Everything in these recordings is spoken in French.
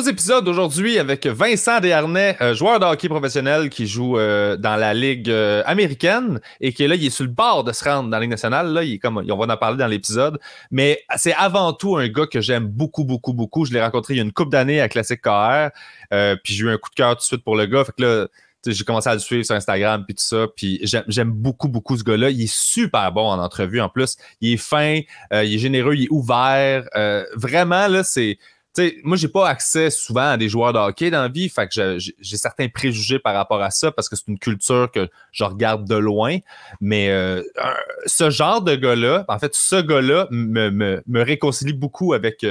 Gros épisode aujourd'hui avec Vincent Desharnais, joueur de hockey professionnel qui joue dans la Ligue américaine et qui est là, il est sur le bord de se rendre dans la Ligue nationale. Là, il est comme, on va en parler dans l'épisode. Mais c'est avant tout un gars que j'aime beaucoup, beaucoup, beaucoup. Je l'ai rencontré il y a une couple d'années à Classic KR. Puis j'ai eu un coup de cœur tout de suite pour le gars. Fait que là, j'ai commencé à le suivre sur Instagram puis tout ça. Puis j'aime beaucoup, beaucoup ce gars-là. Il est super bon en entrevue. En plus, il est fin, il est généreux, il est ouvert. Vraiment, là, c'est... T'sais, moi, j'ai pas accès souvent à des joueurs de hockey dans la vie, fait que j'ai certains préjugés par rapport à ça parce que c'est une culture que je regarde de loin. Mais ce genre de gars-là, en fait, ce gars-là me réconcilie beaucoup avec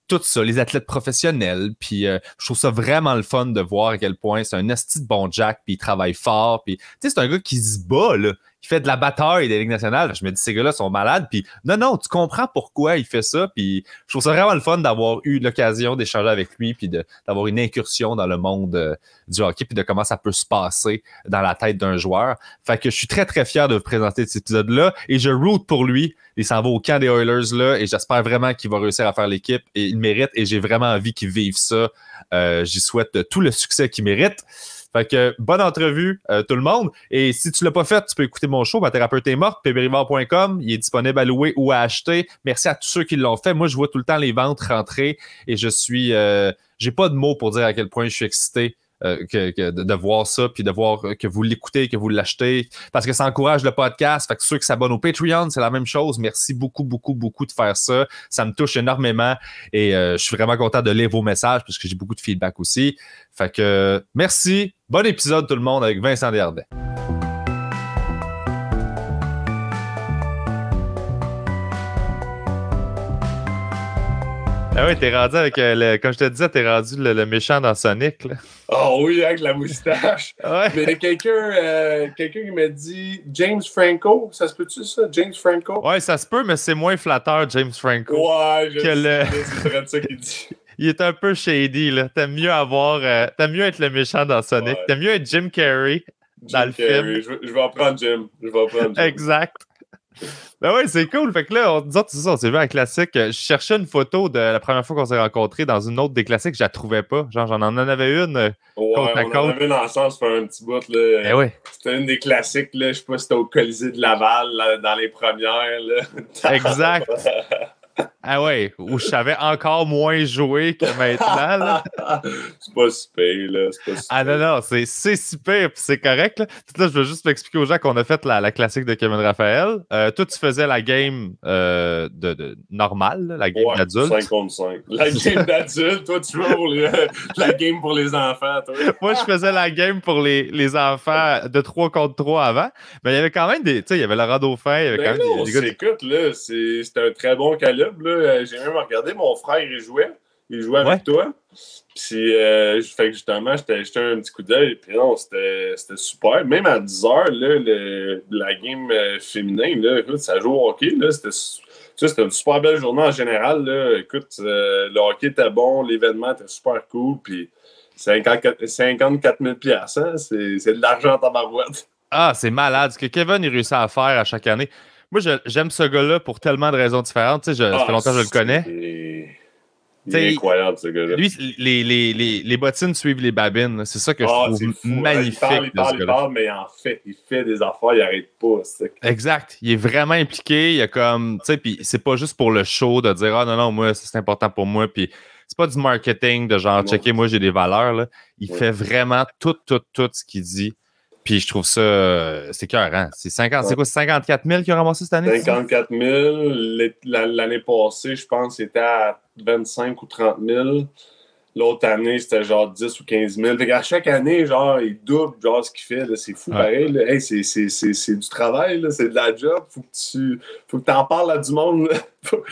tout ça, les athlètes professionnels. Puis je trouve ça vraiment le fun de voir à quel point c'est un esti de bon Jack, puis il travaille fort. Puis c'est un gars qui se bat, là. Il fait de la bataille des Ligues nationales. Je me dis, ces gars-là sont malades. Puis non, tu comprends pourquoi il fait ça. Puis je trouve ça vraiment le fun d'avoir eu l'occasion d'échanger avec lui, puis d'avoir une incursion dans le monde du hockey, puis de comment ça peut se passer dans la tête d'un joueur. Fait que je suis très, très fier de vous présenter cet épisode-là. Et je root pour lui. Il s'en va au camp des Oilers, là. Et j'espère vraiment qu'il va réussir à faire l'équipe. Et il mérite. Et j'ai vraiment envie qu'il vive ça. J'y souhaite tout le succès qu'il mérite. Fait que bonne entrevue tout le monde. Et si tu l'as pas fait, tu peux écouter mon show, Ma thérapeute est morte, pbrivard.com. Il est disponible à louer ou à acheter. Merci à tous ceux qui l'ont fait. Moi, je vois tout le temps les ventes rentrer et je suis... j'ai pas de mots pour dire à quel point je suis excité de voir ça, puis de voir que vous l'écoutez, que vous l'achetez, parce que ça encourage le podcast. Fait que ceux qui s'abonnent au Patreon, c'est la même chose. Merci beaucoup, beaucoup, beaucoup de faire ça. Ça me touche énormément et je suis vraiment content de lire vos messages parce que j'ai beaucoup de feedback aussi. Fait que merci. Bon épisode tout le monde avec Vincent Desharnais. Ah oui, t'es rendu avec comme je te disais, t'es rendu le méchant dans Sonic, là. Oh oui, avec la moustache. Ouais. Mais quelqu'un qui m'a dit James Franco, ça se peut-tu ça? James Franco? Ouais, ça se peut, mais c'est moins flatteur, James Franco. Ouais, c'est vrai de ça qu'il dit. Il est un peu shady, là. T'aimes mieux être le méchant dans Sonic. Ouais. T'aimes mieux être Jim Carrey dans le film. Je vais en prendre Jim. Exact. Ben ouais, c'est cool. Fait que là, on s'est vu en classique. Je cherchais une photo de la première fois qu'on s'est rencontrés dans une autre des classiques. Je la trouvais pas. Genre, j'en en avais une côte à côte. On en avait une ensemble, ça fait un petit bout. Là. Ben ouais. C'était une des classiques. Là. Je sais pas si c'était au Colisée de Laval, là, dans les premières. Là. Exact. Ah ouais, où je savais encore moins jouer que maintenant, là. C'est pas si pire, là. Ah non, c'est si pire, puis c'est correct, là. Là, je veux juste expliquer aux gens qu'on a fait la classique de Kevin Raphaël. Toi, tu faisais la game de normale, là, la game d'adulte. 5 contre 5. La game d'adulte, toi, tu joues pour la game pour les enfants, toi. Moi, je faisais la game pour les enfants de 3 contre 3 avant. Mais il y avait quand même des... Tu sais, il y avait Laurent Dauphin, il y avait quand même des gars... Écoute, là, c'était un très bon calibre, là. J'ai même regardé, mon frère, il jouait avec toi. Puis, fait que justement, j'étais un petit coup d'œil. Puis non, c'était super. Même à 10 heures, là, la game féminin, là, écoute, ça joue au hockey, là. C'était une super belle journée en général, là. Écoute, le hockey était bon, l'événement était super cool. Puis 54 000 $, hein, c'est de l'argent en tabarouette. Ah, c'est malade. Ce que Kevin il réussit à faire à chaque année. Moi, j'aime ce gars-là pour tellement de raisons différentes. Tu sais, ça fait longtemps que je le connais. Il est incroyable, ce gars-là. Lui, les bottines suivent les babines. C'est ça que je trouve magnifique. Il parle, mais en fait, il fait des affaires, il n'arrête pas. Exact. Il est vraiment impliqué. Il y a comme, tu sais, puis c'est pas juste pour le show de dire, ah non, moi, c'est important pour moi. Puis c'est pas du marketing de genre, checker, moi, j'ai des valeurs. Là. Il fait vraiment tout ce qu'il dit. Puis je trouve ça, c'est écœurant. C'est quoi, 54 000 qu'il a ramassé cette année? 54 000. L'année passée, je pense, c'était à 25 ou 30 000. L'autre année, c'était genre 10 ou 15 000. Fait qu'à chaque année, genre, il double genre, ce qu'il fait. Là. C'est fou, pareil. Là. Hey, c'est du travail, là. C'est de la job. Faut que tu en parles à du monde. Là.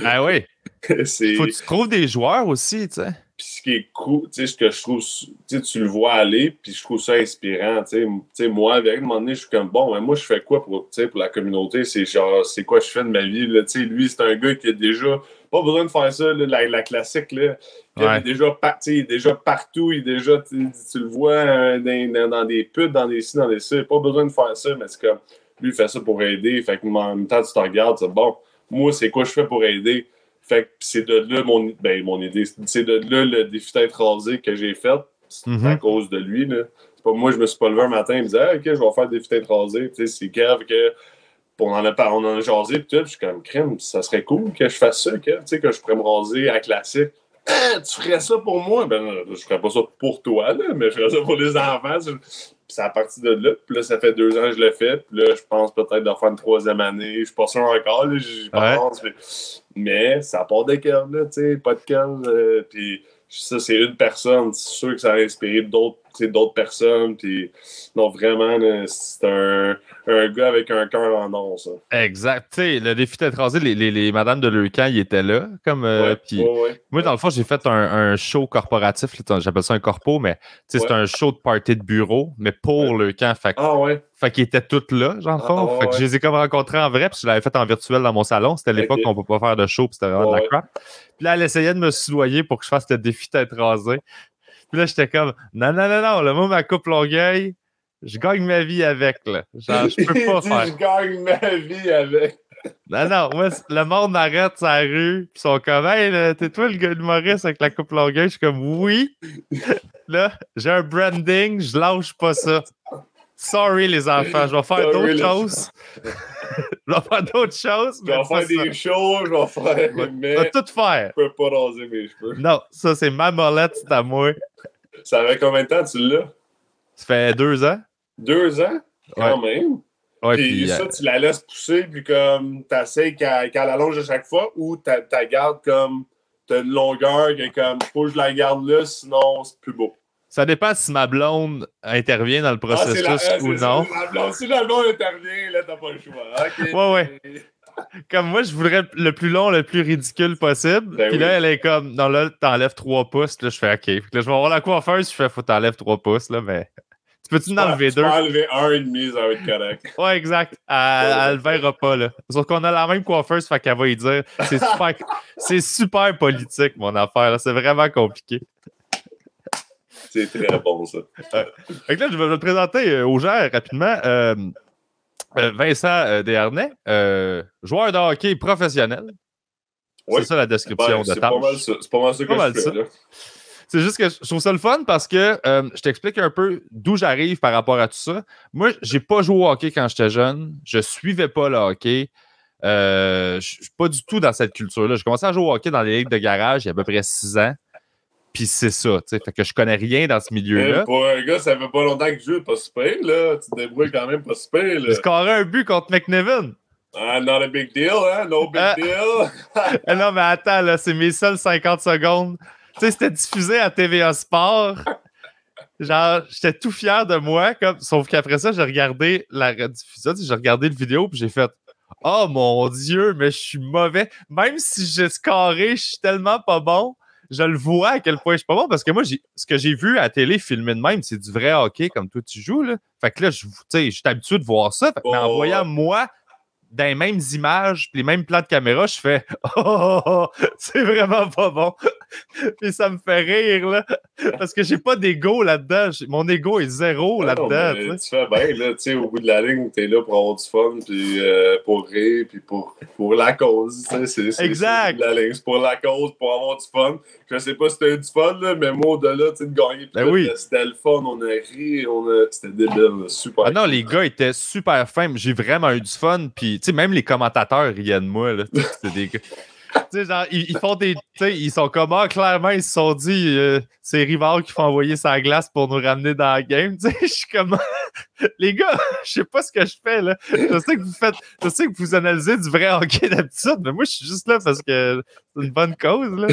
Ah oui. Faut que tu trouves des joueurs aussi, tu sais. Puis ce qui est cool, tu sais, ce que je trouve, tu le vois aller, puis je trouve ça inspirant, tu sais, moi, avec un moment donné, je suis comme, bon, moi, je fais quoi pour la communauté, c'est genre, c'est quoi je fais de ma vie, là, tu sais, lui, c'est un gars qui a déjà, pas besoin de faire ça, là, la classique, là, il est déjà partout, il est déjà, tu le vois dans des putes, dans des ci, dans des ça, pas besoin de faire ça, mais c'est comme, lui, il fait ça pour aider, fait que en même temps, tu te regardes, c'est bon, moi, c'est quoi je fais pour aider? Fait que c'est de là mon idée. C'est de là le défi tête rasée que j'ai fait. C'est à cause de lui. Là. C'est pas moi, je me suis pas levé un matin et me disais, OK, je vais faire le défi tête rasée. C'est grave que. On en a jasé, puis tout. Je suis comme, crème, ça serait cool que je fasse ça, que je pourrais me raser à classique. Tu ferais ça pour moi? Ben, je ferais pas ça pour toi, là, mais je ferais ça pour les enfants. Puis c'est à partir de là. Puis là, ça fait 2 ans que je l'ai fait. Puis là, je pense peut-être de faire une 3e année. Je suis pas sûr encore, là, j'y pense. Mais ça part de cœur, là, tu sais, pas de cœur. Puis ça, c'est une personne. C'est sûr que ça a inspiré d'autres personnes. Puis non, vraiment, là, c'est un gars avec un cœur en or, ça. Exact. Tu sais, le défi tête rasée, les madames de Leucan, ils étaient là. Moi, dans le fond, j'ai fait un show corporatif. Là, j'appelle ça un corpo, mais c'est un show de party de bureau, mais pour Leucan. Fait qu'ils étaient tous là, genre, le fond. Fait que je les ai comme rencontrés en vrai, puis je l'avais fait en virtuel dans mon salon. C'était l'époque où on ne peut pas faire de show, puis c'était vraiment de la crap. Puis là, elle essayait de me soudoyer pour que je fasse le défi tête rasée. Puis là, j'étais comme, non, moi, ma coupe Longueuil, je gagne ma vie avec, là. Genre, je peux pas faire. Je gagne ma vie avec. Non, moi, le monde m'arrête sur la rue, pis ils sont comme, hey, t'es toi le gars de Maurice avec la coupe Longueuil? Je suis comme, oui. Là, j'ai un branding, je lâche pas ça. Sorry, les enfants, je vais faire d'autres choses. Je vais faire d'autres choses. Je vais faire des shows, je vais faire. Je vais tout faire. Je peux pas raser mes cheveux. Non, ça, c'est ma molette, c'est à moi. Ça fait combien de temps tu l'as? Ça fait 2 ans. 2 ans? Quand même. Ouais, puis ça, tu la laisses pousser, puis comme t'essayes qu'elle allonge à chaque fois, ou t'as garde comme t'as une longueur que comme faut que je la garde là, sinon c'est plus beau. Ça dépend si ma blonde intervient dans le processus ou non. Si la blonde intervient, là, t'as pas le choix. Okay. Ouais. Comme moi, je voudrais le plus long, le plus ridicule possible. Puis là, elle est comme, non, là, t'enlèves 3 pouces. Là, je fais OK. Puis là, je vais voir la coiffeuse, je fais, faut t'enlèves 3 pouces, là, mais. Tu peux-tu en enlever 2? Tu peux enlever 1,5, ça va être correct. Ouais, exact. Elle le verra pas, là. Sauf qu'on a la même coiffeuse, fait qu'elle va y dire. C'est super politique, mon affaire, là. C'est vraiment compliqué. C'est très bon, ça. Fait que là, je vais te présenter aux gens rapidement. Vincent Desharnais, joueur de hockey professionnel. Oui. C'est ça la description de tâche. C'est pas mal ça que je fais, là. C'est juste que je trouve ça le fun parce que je t'explique un peu d'où j'arrive par rapport à tout ça. Moi, j'ai pas joué au hockey quand j'étais jeune. Je suivais pas le hockey. Je suis pas du tout dans cette culture-là. J'ai commencé à jouer au hockey dans les ligues de garage il y a à peu près 6 ans. Puis c'est ça, tu sais. Fait que je connais rien dans ce milieu-là. Pour un gars, ça fait pas longtemps que je joue pas super, là. Tu te débrouilles quand même pas super, là. J'ai scoré un but contre McNevin. Ah, not a big deal, hein? No big deal. Non, mais attends, là, c'est mes seules 50 secondes. Tu sais, c'était diffusé à TVA Sport. Genre, j'étais tout fier de moi, sauf qu'après ça, j'ai regardé la rediffusion, j'ai regardé le vidéo, puis j'ai fait « Oh mon Dieu, mais je suis mauvais. » Même si j'ai scoré, je suis tellement pas bon. Je le vois à quel point je suis pas bon, parce que moi, ce que j'ai vu à la télé filmé de même, c'est du vrai hockey comme toi tu joues, là. Fait que là, je suis habitué de voir ça. Mais en voyant moi dans les mêmes images, les mêmes plans de caméra, je fais « Oh, c'est vraiment pas bon. » Puis ça me fait rire, là. Parce que j'ai pas d'ego là-dedans. Mon ego est 0 là-dedans. Tu fais bien, là. Tu sais, au bout de la ligne, t'es là pour avoir du fun, puis pour rire, puis pour la cause. C'est exact. La ligne, c'est pour la cause, pour avoir du fun. Je sais pas si t'as eu du fun, là, mais moi, au-delà, tu sais, de gagner, c'était le fun. On a ri, c'était débile, super. Ah non, les gars étaient super fins. J'ai vraiment eu du fun. Puis, tu sais, même les commentateurs riaient de moi, là. C'était des gars. Tu sais, genre, ils font des. Tu sais, ils sont comme, clairement, ils se sont dit, c'est Rivard qui faut envoyer sa glace pour nous ramener dans la game. Tu sais, je suis comme, les gars, je sais pas ce que je fais, là. Je sais que vous analysez du vrai hockey d'habitude, mais moi, je suis juste là parce que c'est une bonne cause, là.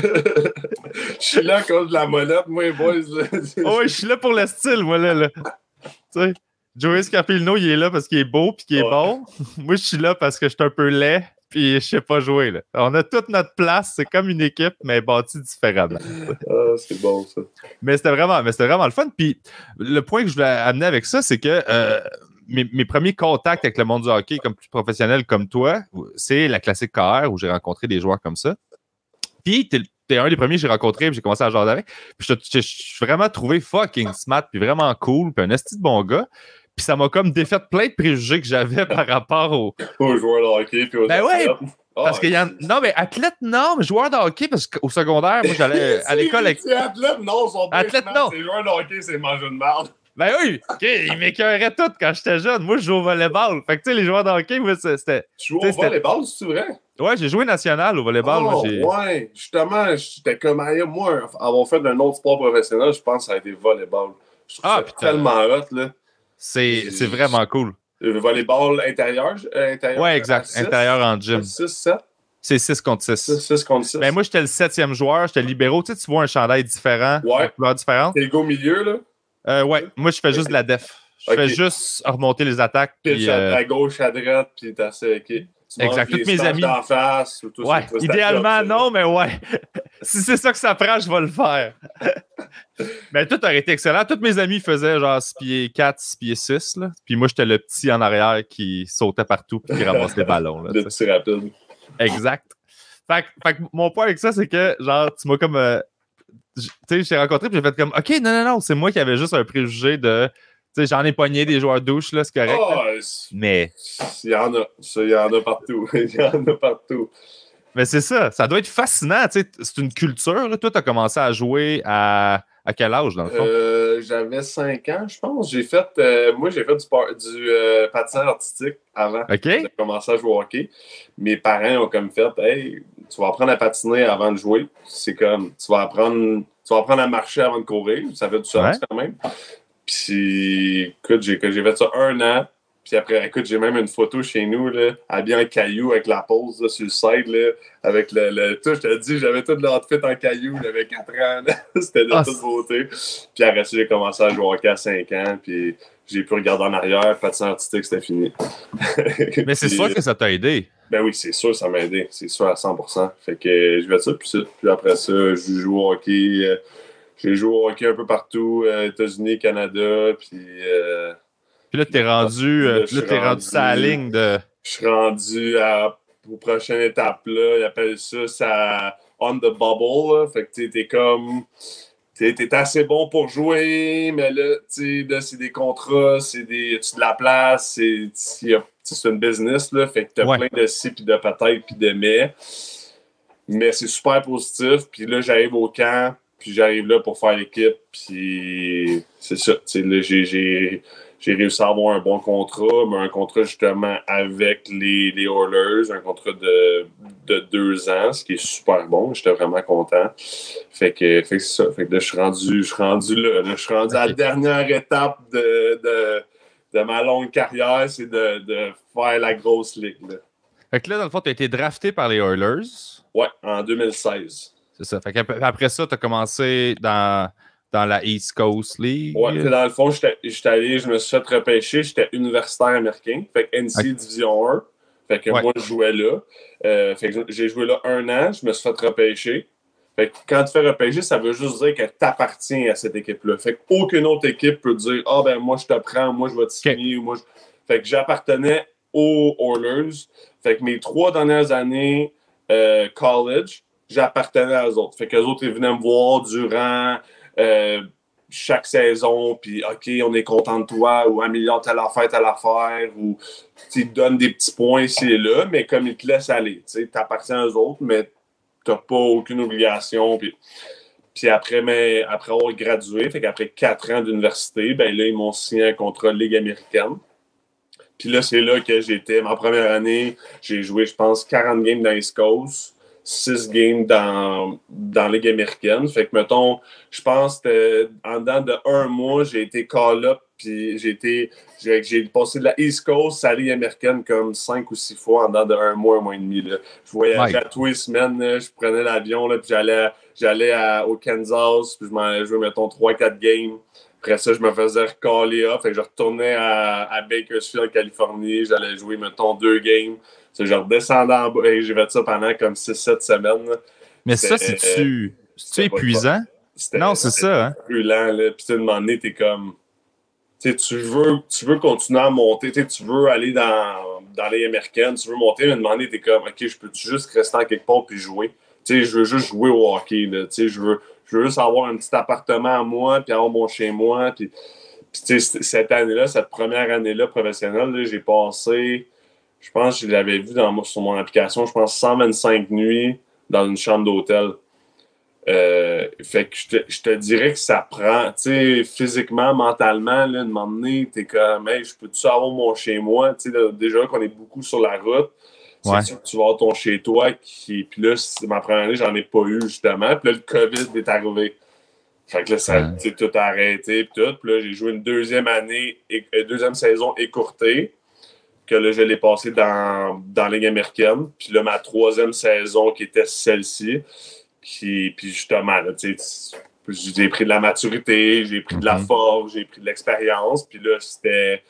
Je suis là à cause de la monette, moi, boys. Ouais, je suis là pour le style, moi, là. Tu sais, Joey Scarpellino, il est là parce qu'il est beau puis qu'il est bon. Moi, je suis là parce que je suis un peu laid. Puis je sais pas jouer, là. On a toute notre place, c'est comme une équipe, mais bâtie différemment. Ah, c'est bon, ça. Mais c'était vraiment le fun. Puis le point que je voulais amener avec ça, c'est que mes premiers contacts avec le monde du hockey, comme plus professionnel comme toi, c'est la classique KR où j'ai rencontré des joueurs comme ça. Puis t'es un des premiers que j'ai rencontré, puis j'ai commencé à jaser avec. Puis je suis vraiment trouvé fucking smart, puis vraiment cool, puis un esti de bon gars. Puis ça m'a comme défait plein de préjugés que j'avais par rapport aux joueurs de hockey puis aux ouais, Parce qu'il y a... Non, mais athlète, non, mais joueur de hockey, parce qu'au secondaire, moi, j'allais à l'école avec... Athlète, non, son athlète, non. C'est joueur de hockey, c'est manger de merde. Ben oui, okay, ils m'écœuraient tout quand j'étais jeune. Moi, je joue au volleyball. Fait que, tu sais, les joueurs de hockey, moi, c'était... Tu joues au volleyball, c'est vrai? Ouais, j'ai joué national au volleyball. Oh, ouais, justement, j'étais comme, moi, avoir fait un autre sport professionnel, je pense que ça a été volleyball. Je trouve ça tellement hot, là. C'est vraiment cool. Le volleyball intérieur? Ouais, exact. Intérieur en gym. 6-7? C'est 6 contre 6. 6 contre 6. Ben, moi, j'étais le 7e joueur. J'étais libéraux. Tu sais, tu vois un chandail différent. Ouais. Une couleur différente. T'es le go milieu, là? Ouais. Moi, je fais juste de la def. Je fais juste remonter les attaques. Pitch à gauche, à droite, puis t'as assez. Okay. Exact. Toutes mes amis. En face, ou tout ouais. Idéalement, non, mais ouais. Si c'est ça que ça prend, je vais le faire. Mais tout aurait été excellent. Tous mes amis faisaient genre 6 pieds 4, 6 pieds 6. Là. Puis moi, j'étais le petit en arrière qui sautait partout et qui ramassait les ballons. Là, le petit rapide. Exact. Fait que mon point avec ça, c'est que genre, tu m'as comme. Tu sais, je t'ai rencontré et j'ai fait comme OK, non, c'est moi qui avais juste un préjugé de. Tu sais, j'en ai pogné des joueurs douches, là, c'est correct. Oh, mais. Il y en a. Il y en a partout. Il y en a partout. Mais c'est ça. Ça doit être fascinant. Tu sais, c'est une culture. Là. Toi, tu as commencé à jouer à quel âge, dans le fond? J'avais 5 ans, je pense. J'ai fait, moi, j'ai fait du patinage artistique avant. OK. J'ai commencé à jouer au hockey. Mes parents ont comme fait, hey, tu vas apprendre à patiner avant de jouer. C'est comme, tu vas apprendre à marcher avant de courir. Ça fait du sens quand même. Puis, écoute, j'ai fait ça 1 an. Puis après, écoute, j'ai même une photo chez nous, là, habillé en caillou avec la pose là, sur le side, là, avec tout, je te dis, j'avais tout l'outfit en caillou, j'avais 4 ans, là. C'était de toute beauté. Puis après ça, j'ai commencé à jouer au hockey à 5 ans, puis j'ai pu regarder en arrière, patinage artistique, c'était fini. Mais c'est sûr que ça t'a aidé. Ben oui, c'est sûr, ça m'a aidé, c'est sûr à 100%. Fait que je vais ça, puis après ça, je joue au hockey. J'ai joué au hockey un peu partout, États-Unis, Canada, puis... Puis là, t'es rendu, rendu sur la ligne de... Je suis rendu aux prochaines étapes, là. Ils appellent ça on the bubble, là. Fait que t'es comme... T'es assez bon pour jouer, mais là, là c'est des contrats, tu de la place, c'est une business, là. Fait que t'as plein de si, puis de peut-être, puis de mais. Mais c'est super positif. Puis là, j'arrive au camp, puis j'arrive là pour faire l'équipe, puis c'est ça. Là, j'ai réussi à avoir un bon contrat, mais un contrat justement avec les Oilers, un contrat de 2 ans, ce qui est super bon. J'étais vraiment content. Fait que c'est ça. Fait que là, je suis rendu là. Je suis rendu à la dernière étape de ma longue carrière, c'est de faire la grosse ligue. Là. Fait que là, dans le fond, tu as été drafté par les Oilers. Ouais, en 2016. C'est ça. Fait qu'après ça, tu as commencé dans la East Coast League. Ouais, dans le fond, je me suis fait repêcher. J'étais universitaire américain. Fait que NC Division 1. Fait que moi, je jouais là. Fait que j'ai joué là 1 an. Je me suis fait repêcher. Fait que quand tu fais repêcher, ça veut juste dire que tu appartiens à cette équipe-là. Fait qu'aucune autre équipe peut dire « Ah, ben moi, je te prends. Moi, je vais te signer. Ou moi, Fait que j'appartenais aux Oilers. Fait que mes 3 dernières années college, j'appartenais à eux autres. Fait qu'eux autres, ils venaient me voir durant... chaque saison, puis OK, on est content de toi, ou améliore telle affaire, ou tu donnes des petits points ici et là, mais comme ils te laissent aller, tu t'appartiens aux autres, mais t'as pas aucune obligation. Puis après avoir gradué, fait qu'après 4 ans d'université, ben là, ils m'ont signé un contrat de Ligue américaine. Puis là, c'est là que j'étais. Ma première année, j'ai joué, je pense, 40 games dans East Coast. 6 games dans la Ligue américaine. Fait que, mettons, je pense que en dedans de 1 mois, j'ai été call-up, puis j'ai passé de la East Coast à la Ligue américaine comme 5 ou 6 fois en dedans de 1 mois, 1 mois et demi. Là. Je voyageais à tous les semaines, là, je prenais l'avion, là, puis j'allais au Kansas, puis je m'en allais jouer, mettons, 3-4 games. Après ça, je me faisais recaller off, fait que je retournais à Bakersfield, en Californie. J'allais jouer, mettons, 2 games. Je redescendais en bas et j'ai fait ça pendant comme 6-7 semaines. Là. Mais ça, c'est-tu épuisant? Non, c'est ça. Hein? Brûlant, là. Puis, à un moment donné, t'es comme... Tu veux continuer à monter. Tu veux aller dans les américaines. Tu veux monter, mais à un moment donné, t'es comme, OK, je peux juste rester en quelque part puis jouer? Je veux juste jouer au hockey. Là. Je veux juste avoir un petit appartement à moi puis avoir mon chez-moi. Puis cette année-là, cette première année-là professionnelle, là, j'ai passé... Je pense que je l'avais vu sur mon application, je pense 125 nuits dans une chambre d'hôtel. Fait que je te dirais que ça prend, tu sais, physiquement, mentalement, là, de m'emmener, t'es comme, hey, je peux-tu avoir mon chez-moi? Tu sais, déjà qu'on est beaucoup sur la route, c'est sûr que tu vas avoir ton chez-toi, puis là, ma première année, j'en ai pas eu, justement, puis là, le COVID est arrivé. Fait que là, ça, tout a arrêté, puis tout, puis là, j'ai joué une deuxième saison écourtée, que là, je l'ai passée dans la Ligue américaine, puis là, ma troisième saison, qui était celle-ci, puis justement, là, j'ai pris de la maturité, j'ai pris de la force, j'ai pris de l'expérience. Puis là, c'est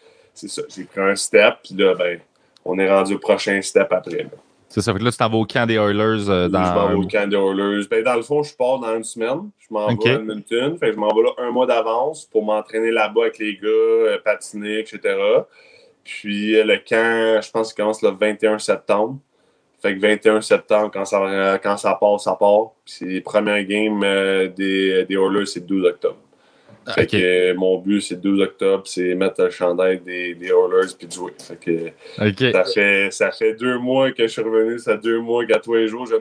ça, j'ai pris un step. Puis là, ben, on est rendu au prochain step après. Là. C'est ça. Fait que là, tu t'en vas au camp des Oilers. Je m'en vais au camp des Oilers. Ben, dans le fond, je pars dans une semaine. Je m'en vais à Edmonton. Fait que je m'en vais là un mois d'avance pour m'entraîner là-bas avec les gars, patiner, etc. Puis le camp, je pense qu'il commence le 21 septembre. Fait que 21 septembre, quand ça part, ça part. Puis les premières games des Oilers, c'est le 12 octobre. Fait que mon but, c'est le 12 octobre, c'est mettre le chandail des Oilers puis de jouer. Fait que ça fait 2 mois que je suis revenu, ça fait 2 mois qu'à tous les jours, j'ai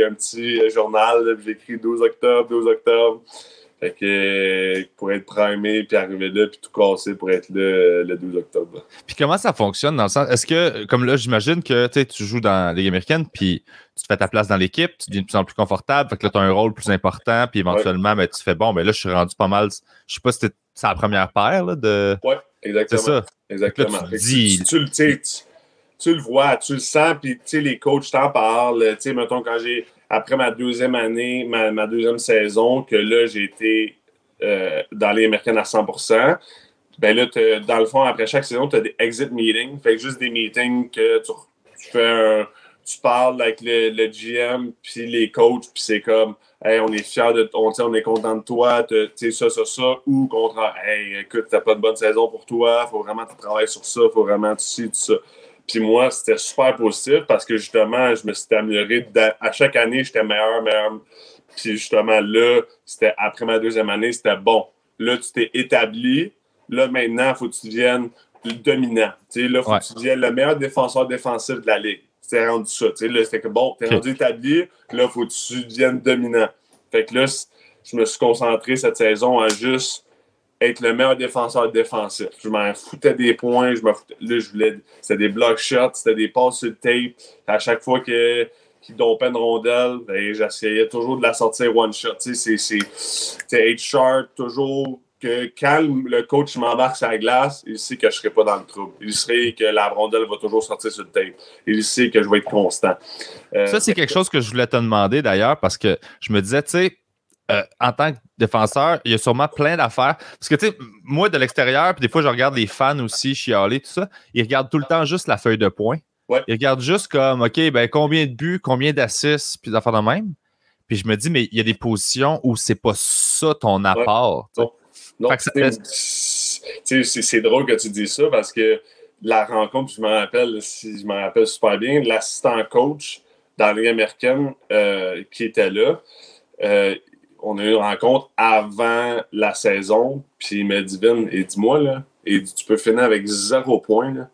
un petit journal, là, j'écris 12 octobre. Fait que pour être primé, puis arriver là, puis tout casser pour être là le 12 octobre. Puis comment ça fonctionne dans le sens, est-ce que, comme là, j'imagine que tu joues dans la Ligue américaine, puis tu te fais ta place dans l'équipe, tu deviens de plus en plus confortable, fait que là, tu as un rôle plus important, puis éventuellement, ben, tu fais bon, ben là, je suis rendu pas mal, je sais pas si c'est la première paire, là, de... Oui, exactement. C'est ça. Exactement. Là, tu le vois, tu le sens, puis tu sais, les coachs t'en parlent, tu sais, mettons, quand après ma deuxième année, ma deuxième saison, que là, j'ai été dans les Américaines à 100%, ben là, dans le fond, après chaque saison, tu as des exit meetings. Fait que juste des meetings que tu parles avec le GM, puis les coachs, puis c'est comme, hey, on est fiers de on est content de toi, tu sais, ça, ou contre, hey, écoute, t'as pas de bonne saison pour toi, faut vraiment que tu travailles sur ça, faut vraiment tout ça. Puis moi, c'était super positif parce que justement, je me suis amélioré. À chaque année, j'étais meilleur. Puis justement, là, c'était après ma deuxième année, c'était bon. Là, tu t'es établi. Là, maintenant, il faut que tu deviennes le dominant. Tu sais, là, il faut que tu deviennes le meilleur défenseur défensif de la Ligue. C'était rendu ça. Tu sais, là, c'était que bon, t'es rendu établi. Là, il faut que tu deviennes dominant. Fait que là, je me suis concentré cette saison à juste être le meilleur défenseur défensif. Je m'en foutais des points, c'était des block shots, c'était des passes sur le tape. À chaque fois qu'il dompait une rondelle, ben, j'essayais toujours de la sortir one shot. C'est être sharp, toujours que quand le coach m'embarque sur la glace, il sait que je ne serai pas dans le trouble. Il sait que la rondelle va toujours sortir sur le tape. Il sait que je vais être constant. Ça, c'est quelque chose que je voulais te demander d'ailleurs, parce que je me disais, tu sais, en tant que défenseur, il y a sûrement plein d'affaires. Parce que, tu sais, moi, de l'extérieur, puis des fois, je regarde les fans aussi chialer, tout ça, ils regardent tout le temps juste la feuille de points. Ouais. Ils regardent juste comme, OK, ben combien de buts, combien d'assists, puis d'affaires de même. Puis je me dis, mais il y a des positions où c'est pas ça ton apport. Ouais. Non, c'est drôle que tu dis ça parce que la rencontre, je me rappelle super bien, l'assistant coach dans la Ligue américaine qui était là, on a eu une rencontre avant la saison, puis il m'a dit, Vin, et dis-moi, là, et dit, tu peux finir avec 0 points, là.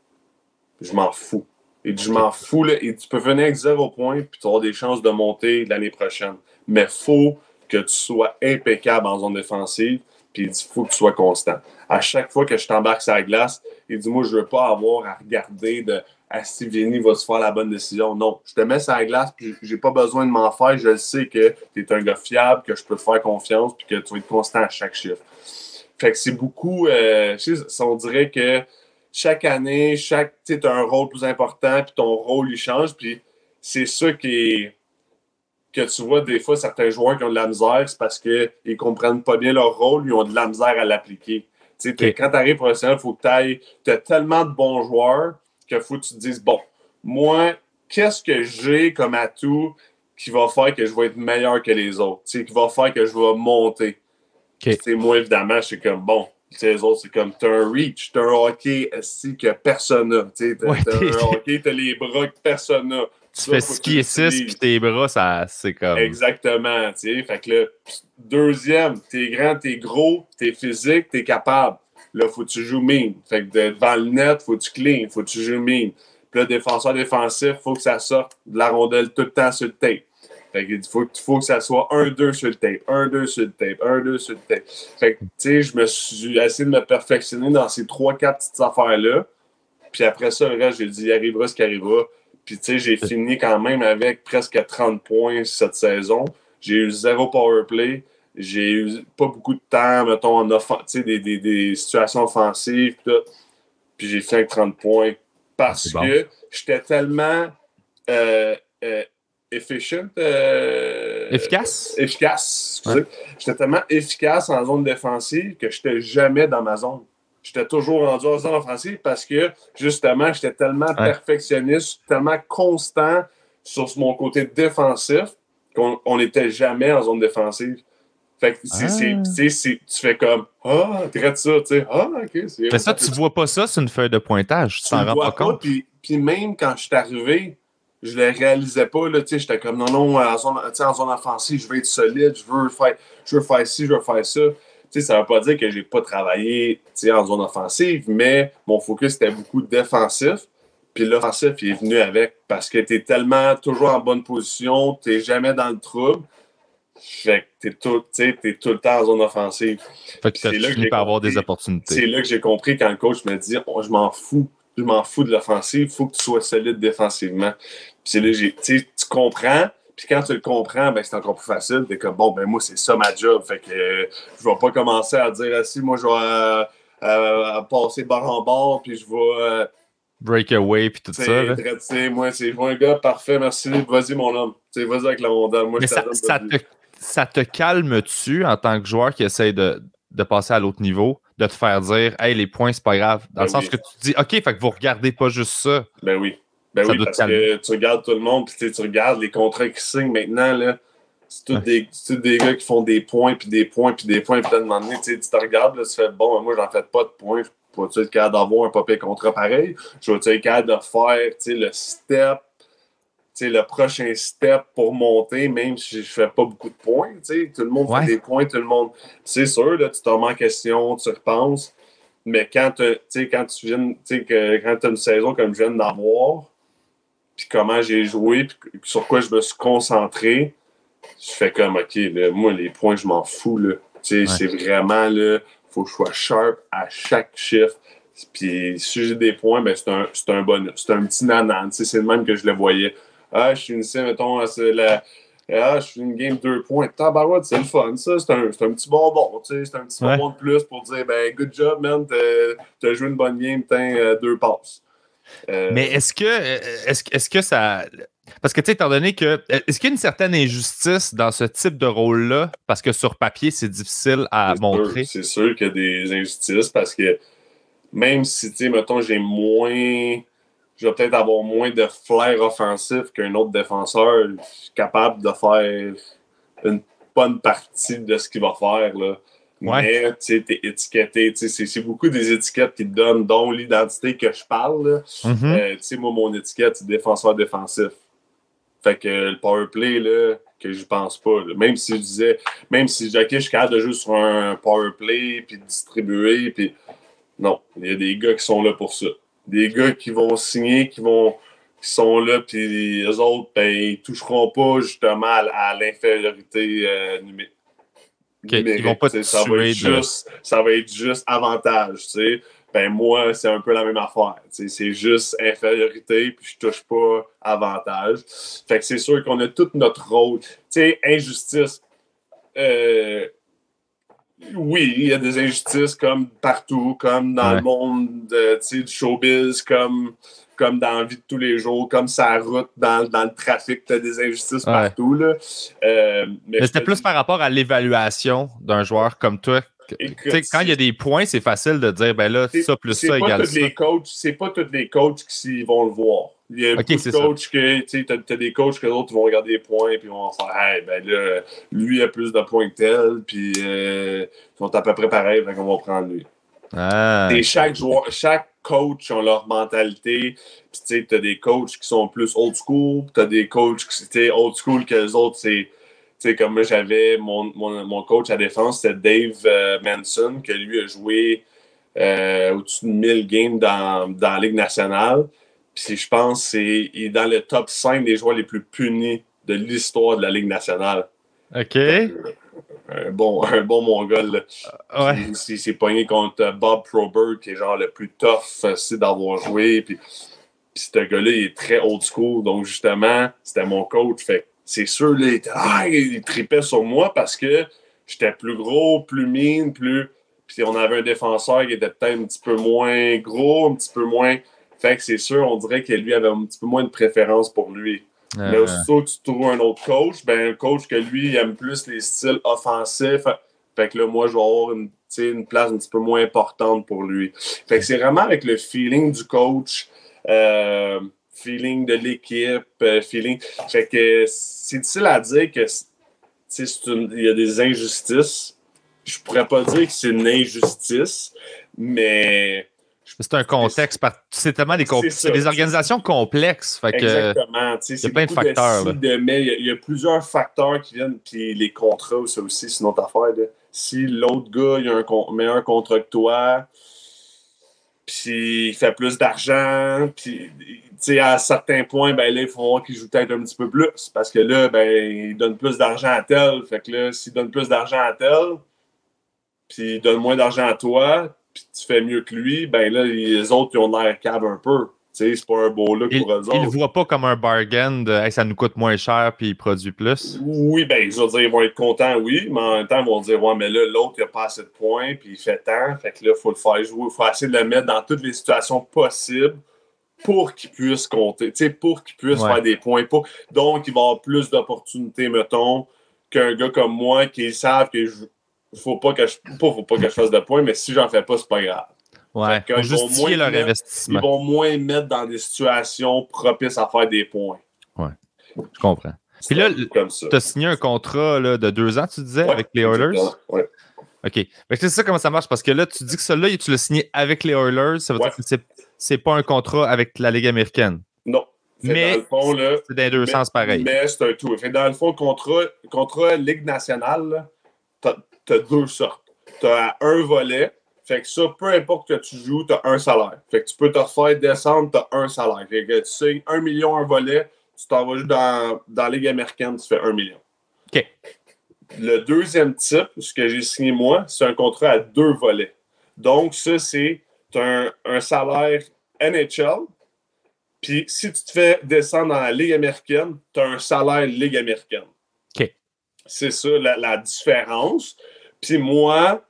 Je m'en fous. Et dit, je m'en fous, là, et tu peux finir avec 0 points, puis tu auras des chances de monter l'année prochaine. Mais il faut que tu sois impeccable en zone défensive, puis il dit, il faut que tu sois constant. À chaque fois que je t'embarque sur la glace, il dit, moi, je ne veux pas avoir à regarder de si Vinny va se faire la bonne décision. Non, je te mets sur la glace, puis j'ai pas besoin de m'en faire. Je sais que tu es un gars fiable, que je peux te faire confiance, puis que tu vas être constant à chaque chiffre. Fait que c'est beaucoup... on dirait que chaque année, tu as un rôle plus important, puis ton rôle, il change, puis c'est ça que tu vois des fois certains joueurs qui ont de la misère, c'est parce qu'ils ne comprennent pas bien leur rôle, ils ont de la misère à l'appliquer. Quand tu arrives professionnel, il faut que tu as tellement de bons joueurs qu'il faut que tu te dises, bon, moi, qu'est-ce que j'ai comme atout qui va faire que je vais être meilleur que les autres, qui va faire que je vais monter. Moi, évidemment, je suis comme, bon, les autres, c'est comme, t'as un reach, t'as un hockey que personne n'a. T'as un hockey, t'as les bras que personne n'a. Tu fais 6 pieds 6, puis tes bras, c'est comme... Exactement, tu sais. Fait que là, deuxième, t'es grand, t'es gros, t'es physique, t'es capable. Là, faut que tu joues mean. Fait que devant le net, faut que tu clean, faut que tu joues mean. Puis le défenseur défensif, il faut que ça sorte de la rondelle tout le temps sur le tape. Fait qu'il faut que ça soit 1-2 sur le tape, 1-2 sur le tape, 1-2 sur le tape. Fait que, tu sais, je me suis essayé de me perfectionner dans ces 3-4 petites affaires-là. Puis après ça, le reste, j'ai dit, il arrivera ce qui arrivera. Puis, tu sais, j'ai fini quand même avec presque 30 points cette saison. J'ai eu 0 powerplay. J'ai eu pas beaucoup de temps, mettons, en tu sais, des situations offensives. Puis j'ai fait 30 points parce que j'étais tellement efficient. Efficace? Efficace, excusez. Ouais. J'étais tellement efficace en zone défensive que je n'étais jamais dans ma zone. J'étais toujours rendu en zone offensive parce que, justement, j'étais tellement perfectionniste, tellement constant sur mon côté défensif qu'on n'était jamais en zone défensive. Fait que tu fais comme traite ça, tu sais. OK. Mais ça, tu vois pas ça sur une feuille de pointage. Tu t'en rends pas compte. Puis même quand je suis arrivé, je le réalisais pas, là, tu sais, j'étais comme non, en zone offensive, je veux être solide, je veux faire ci, je veux faire ça. Tu sais, ça veut pas dire que j'ai pas travaillé, tu sais, en zone offensive, mais mon focus était beaucoup défensif. Puis l'offensif, il est venu avec parce que t'es tellement toujours en bonne position, t'es jamais dans le trouble. Fait que t'es tout le temps en zone offensive. Fait que t'as fini par avoir des opportunités. C'est là que j'ai compris quand le coach me dit je m'en fous de l'offensive, il faut que tu sois solide défensivement. Puis c'est là que tu comprends, puis quand tu le comprends, ben c'est encore plus facile. T'es comme bon, ben moi, c'est ça ma job. Fait que je vais pas commencer à dire si moi je vais passer barre en barre, puis je vais breakaway puis tout ça. Moi, c'est un gars parfait, merci, vas-y mon homme. Vas-y avec la rondelle. Moi, mais ça te calme-tu en tant que joueur qui essaie de passer à l'autre niveau, de te faire dire hey, les points, c'est pas grave. Dans le sens que tu te dis OK, fait que vous regardez pas juste ça. Ben oui. Parce que tu regardes tout le monde, puis tu regardes les contrats qui signent maintenant, là. C'est tous des gars qui font des points, puis des points, puis des points, puis à un moment donné, tu te regardes, là, tu fais bon, moi, j'en fais pas de points. Je vais-tu être capable d'avoir un papier contrat pareil? Je vais-tu être capable de faire le step, le prochain step pour monter, même si je fais pas beaucoup de points? Tout le monde fait des points, tout le monde. C'est sûr, là, tu te remets en question, tu repenses. Mais quand tu viens, quand tu as une saison comme je viens d'avoir, puis comment j'ai joué, puis sur quoi je me suis concentré, je fais comme, OK, là, moi, les points, je m'en fous. Là. C'est vraiment, il faut que je sois sharp à chaque chiffre. Puis si j'ai des points, ben, c'est un bonus. C'est un petit nanan. C'est le même que je le voyais. Je suis ici, mettons, je suis une game 2 points. Tabarouette, c'est le fun, ça. C'est un petit bonbon. C'est un petit bonbon de plus pour dire, ben, good job, man. T'as joué une bonne game, t'as 2 passes. Mais est-ce que ça. Parce que, tu sais, étant donné que. Est-ce qu'il y a une certaine injustice dans ce type de rôle-là? Parce que sur papier, c'est difficile à montrer. C'est sûr qu'il y a des injustices parce que même si, tu sais, mettons, je vais peut-être avoir moins de flair offensif qu'un autre défenseur. Je suis capable de faire une bonne partie de ce qu'il va faire, là. Mais, tu sais, t'es étiqueté. C'est beaucoup des étiquettes qui te donnent, dont l'identité que je parle. Tu sais, moi, mon étiquette, c'est défenseur défensif. Fait que le powerplay, là, que j'y pense pas. Là. Même si je disais, OK, je suis capable de jouer sur un powerplay, puis de distribuer, puis non, il y a des gars qui sont là pour ça. Des gars qui vont signer, qui sont là, puis les autres, ben, ils toucheront pas justement à l'infériorité numérique. Ils vont pas ça va être juste avantage, tu sais. Ben moi, c'est un peu la même affaire. C'est juste infériorité, puis je touche pas avantage. Fait que c'est sûr qu'on a tout notre rôle. Tu sais, injustice. Oui, il y a des injustices comme partout, comme dans le monde du showbiz, comme dans la vie de tous les jours, comme sa route, dans le trafic, tu as des injustices partout. Là. Mais c'était plus par rapport à l'évaluation d'un joueur comme toi. Écoute, quand il y a des points, c'est facile de dire, ben là, ça plus ça égale ça. C'est pas tous les coachs qui vont le voir. Il y a beaucoup de coachs tu as des coachs que d'autres vont regarder les points et vont faire, hey, ben là, lui a plus de points que tel, puis ils sont à peu près pareils, donc on va prendre lui. Et chaque coach a leur mentalité. Puis tu as des coachs qui sont plus old school, tu as des coachs qui sont old school que les autres, c'est. Tu sais, comme moi, j'avais mon coach à défense, c'était Dave Manson, que lui a joué au-dessus de 1000 games dans la Ligue nationale. Puis je pense qu'il est dans le top 5 des joueurs les plus punis de l'histoire de la Ligue nationale. OK. Un bon Mongol. Ouais. Il s'est pogné contre Bob Probert, qui est genre le plus tough aussi d'avoir joué. Puis ce gars-là, il est très old school. Donc, justement, c'était mon coach. Fait c'est sûr, là, il tripait sur moi parce que j'étais plus gros, plus mean, plus. Puis on avait un défenseur qui était peut-être un petit peu moins gros, un petit peu moins. Fait que c'est sûr, on dirait que lui avait un petit peu moins de préférence pour lui. Mais aussitôt que tu trouves un autre coach, ben un coach que lui, il aime plus les styles offensifs. Fait que là, moi, je vais avoir une place un petit peu moins importante pour lui. Fait que c'est vraiment avec le feeling du coach, feeling de l'équipe, feeling. Fait que c'est difficile à dire que il y a des injustices. Je pourrais pas dire que c'est une injustice, mais c'est un contexte. C'est tellement c'est des organisations complexes. Fait que, exactement. Il y a plein de facteurs. Il y a plusieurs facteurs qui viennent. Puis les contrats, ça aussi, c'est une autre affaire. Là. Si l'autre gars il a un meilleur contrat que toi, puis il fait plus d'argent, puis à certains points, ben là, il faut voir qu'il joue peut-être un petit peu plus. Parce que là, ben, il donne plus d'argent à tel. Fait que là, s'il donne plus d'argent à tel, puis il donne moins d'argent à toi, puis tu fais mieux que lui, ben là, les autres, ils ont l'air cave un peu. C'est pas un beau look pour eux autres. Ils le voient pas comme un bargain de hey, ça nous coûte moins cher puis il produit plus. Oui, ben, je veux dire, ils vont être contents, oui, mais en même temps, ils vont dire ouais, mais là, l'autre, il a pas assez de points, puis il fait tant. Fait que là, il faut le faire jouer. Il faut essayer de le mettre dans toutes les situations possibles pour qu'il puisse compter, pour qu'il puisse faire des points. Donc, il va avoir plus d'opportunités, mettons, qu'un gars comme moi qui savent que faut pas que je fasse de points, mais si j'en fais pas, c'est pas grave. Ouais, pour justifier leur investissement. Ils vont moins mettre dans des situations propices à faire des points. Ouais, je comprends. Puis là, tu as signé un contrat là, de 2 ans, tu disais, avec les Oilers? Oui. OK. C'est ça comment ça marche, parce que là, tu dis que celui-là, tu l'as signé avec les Oilers, ça veut dire que c'est pas un contrat avec la Ligue américaine. Non. Mais dans le fond, là, c'est dans les deux sens pareil. Mais c'est un tout. Fait dans le fond, contrat Ligue nationale, tu as 2 sortes. Tu as un volet. Fait que ça, peu importe que tu joues, tu as un salaire. Fait que tu peux te refaire descendre, tu as un salaire. Fait que tu signes 1 million un volet, tu t'en vas jouer dans la Ligue américaine, tu fais 1 million. OK. Le deuxième type, ce que j'ai signé moi, c'est un contrat à 2 volets. Donc, ça, c'est un salaire NHL. Puis, si tu te fais descendre dans la Ligue américaine, tu as un salaire Ligue américaine. OK. C'est ça la différence. Puis moi...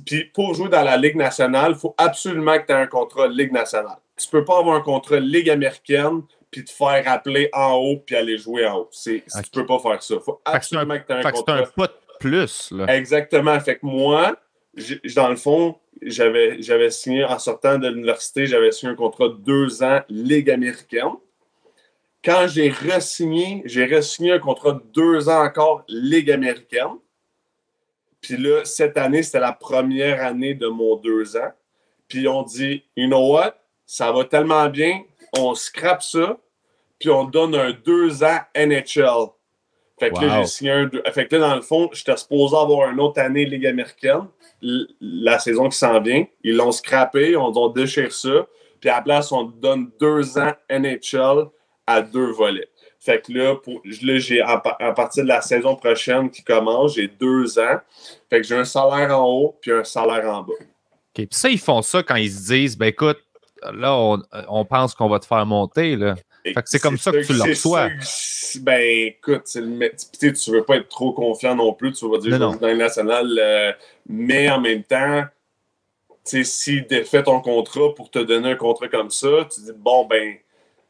Puis pour jouer dans la Ligue nationale, il faut absolument que tu aies un contrat Ligue nationale. Tu ne peux pas avoir un contrat Ligue américaine puis te faire appeler en haut puis aller jouer en haut. Tu ne peux pas faire ça. Il faut absolument que tu aies un contrat. C'est un pas de plus. Là. Exactement. Fait que moi, dans le fond, j'avais signé en sortant de l'université, j'avais signé un contrat de 2 ans Ligue américaine. Quand j'ai re-signé un contrat de 2 ans encore Ligue américaine. Puis là, cette année, c'était la première année de mon 2 ans. Puis on dit, you know what? Ça va tellement bien, on scrape ça, puis on donne un 2 ans NHL. Fait que là, j'ai signé Fait que là, dans le fond, j'étais supposé avoir une autre année Ligue américaine, la saison qui s'en vient. Ils l'ont scrappé, on déchire ça. Puis à la place, on donne 2 ans NHL à 2 volets. Fait que là, j'ai à partir de la saison prochaine qui commence, j'ai 2 ans. Fait que j'ai un salaire en haut puis un salaire en bas. OK. Puis ça, ils font ça quand ils se disent, ben écoute, là, on pense qu'on va te faire monter, là. Fait que c'est comme ça que tu le reçois. Ben écoute, tu veux pas être trop confiant non plus, tu vas dire non. Dans le national, mais en même temps, s'ils défait ton contrat pour te donner un contrat comme ça, tu dis bon ben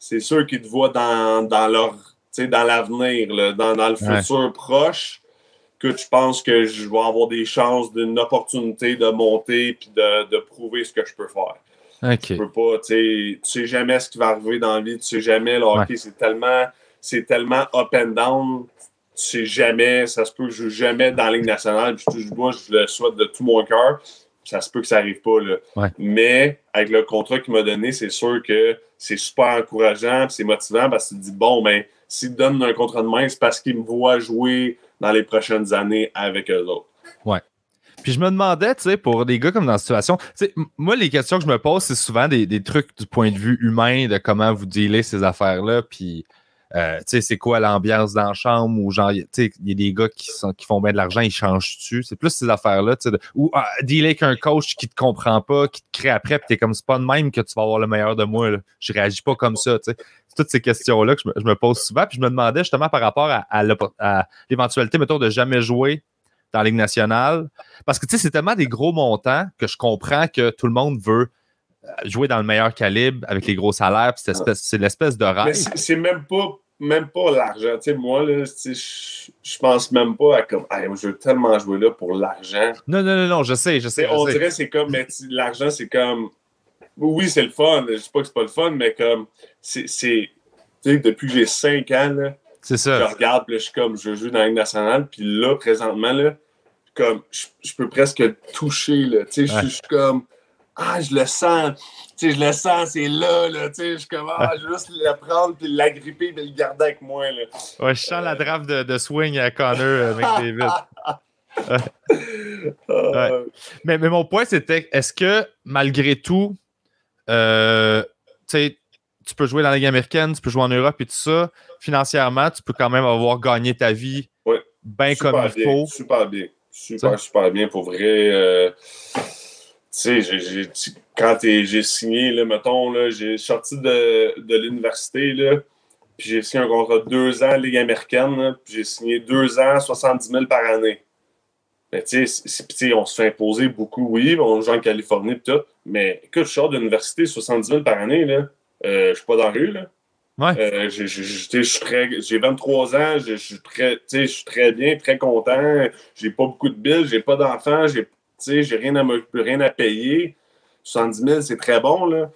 c'est sûr qu'ils te voient dans l'avenir, là, dans le futur proche, que je pense que je vais avoir des chances d'une opportunité de monter et de prouver ce que je peux faire. Okay. Tu peux pas, tu sais jamais ce qui va arriver dans la vie, tu sais jamais, le hockey, c'est tellement up and down, tu sais jamais, ça se peut que je joue jamais dans la Ligue nationale, puis moi, je le souhaite de tout mon cœur. Ça se peut que ça n'arrive pas. Là. Ouais. Mais avec le contrat qu'il m'a donné, c'est sûr que c'est super encourageant et c'est motivant parce que tu te dis, bon, ben, s'il me donne un contrat de main, c'est parce qu'il me voit jouer dans les prochaines années avec eux autres. Ouais. Puis je me demandais, tu sais, pour des gars comme dans la situation, tu sais, moi, les questions que je me pose, c'est souvent des trucs du point de vue humain, de comment vous dealez ces affaires-là, puis, tu sais, c'est quoi l'ambiance dans la chambre, ou genre, tu sais, il y a des gars qui font bien de l'argent, ils changent-tu, c'est plus ces affaires-là, tu sais, ou dealer avec un coach qui te comprend pas, qui te crée après, puis t'es comme, c'est pas de même que tu vas avoir le meilleur de moi, là. Je réagis pas comme ça, tu sais. C'est toutes ces questions-là que je me pose souvent, puis je me demandais justement par rapport à l'éventualité, mettons, de jamais jouer dans la Ligue nationale. Parce que, tu sais, c'est tellement des gros montants que je comprends que tout le monde veut jouer dans le meilleur calibre avec les gros salaires. Puis c'est l'espèce de rêve. Mais c'est même pas l'argent. Tu sais, moi, là, je pense même pas à comme, hey, je veux tellement jouer là pour l'argent. Non, je sais. On dirait c'est comme, mais l'argent, c'est comme, oui, c'est le fun. Je dis pas que c'est pas le fun, mais comme, tu sais, depuis que j'ai 5 ans, là, c'est ça. Je regarde, puis là, je suis comme, je joue dans la Ligue nationale, puis là, présentement, là, comme, je peux presque le toucher, là, tu sais, je suis comme, je le sens, tu sais, je le sens, c'est là, tu sais, je suis comme, je veux juste le prendre, puis l'agripper, puis le garder avec moi, là. Ouais, je sens la draft de swing à Connor McDavid. Ouais. Mais mon point, c'était, est-ce que, malgré tout, tu sais, tu peux jouer dans la Ligue américaine, tu peux jouer en Europe et tout ça. Financièrement, tu peux quand même avoir gagné ta vie bien comme il faut. Super bien. Super bien. Pour vrai, tu sais, quand j'ai signé, là, mettons, là, j'ai sorti de l'université, là, puis j'ai signé un contrat de 2 ans Ligue américaine, là, puis j'ai signé 2 ans, 70 000 par année. Mais tu sais, on se fait imposer beaucoup, oui, on joue en Californie et tout, mais écoute, je sors de l'université, 70 000 par année, là. Je suis pas dans la rue, là. Ouais. J'ai 23 ans, je suis très bien, très content. J'ai pas beaucoup de billes, j'ai pas d'enfants, j'ai rien à payer. 70 000, c'est très bon, là.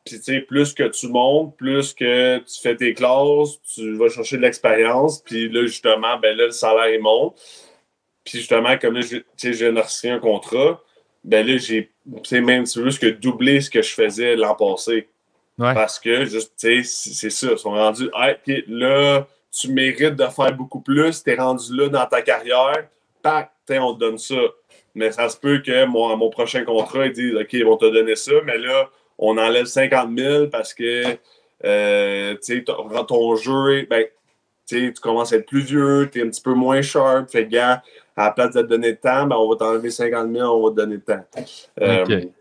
Puis, tu sais, plus que tu montes, plus que tu fais tes classes, tu vas chercher de l'expérience, puis là, justement, ben là, le salaire, il monte. Puis, justement, comme là, j'ai reçu un contrat, ben là, c'est plus que doubler ce que je faisais l'an passé. Ouais. Parce que, juste, tu sais, c'est ça. Ils sont rendus, hey, là, tu mérites de faire beaucoup plus. Tu es rendu là dans ta carrière. Pac, on te donne ça. Mais ça se peut que mon prochain contrat, ils disent, OK, ils vont te donner ça. Mais là, on enlève 50 000 parce que, tu sais, ton jeu, ben, tu commences à être plus vieux, tu es un petit peu moins sharp. Fait gars, à la place de te donner de temps, ben, on va t'enlever 50 000, on va te donner de temps.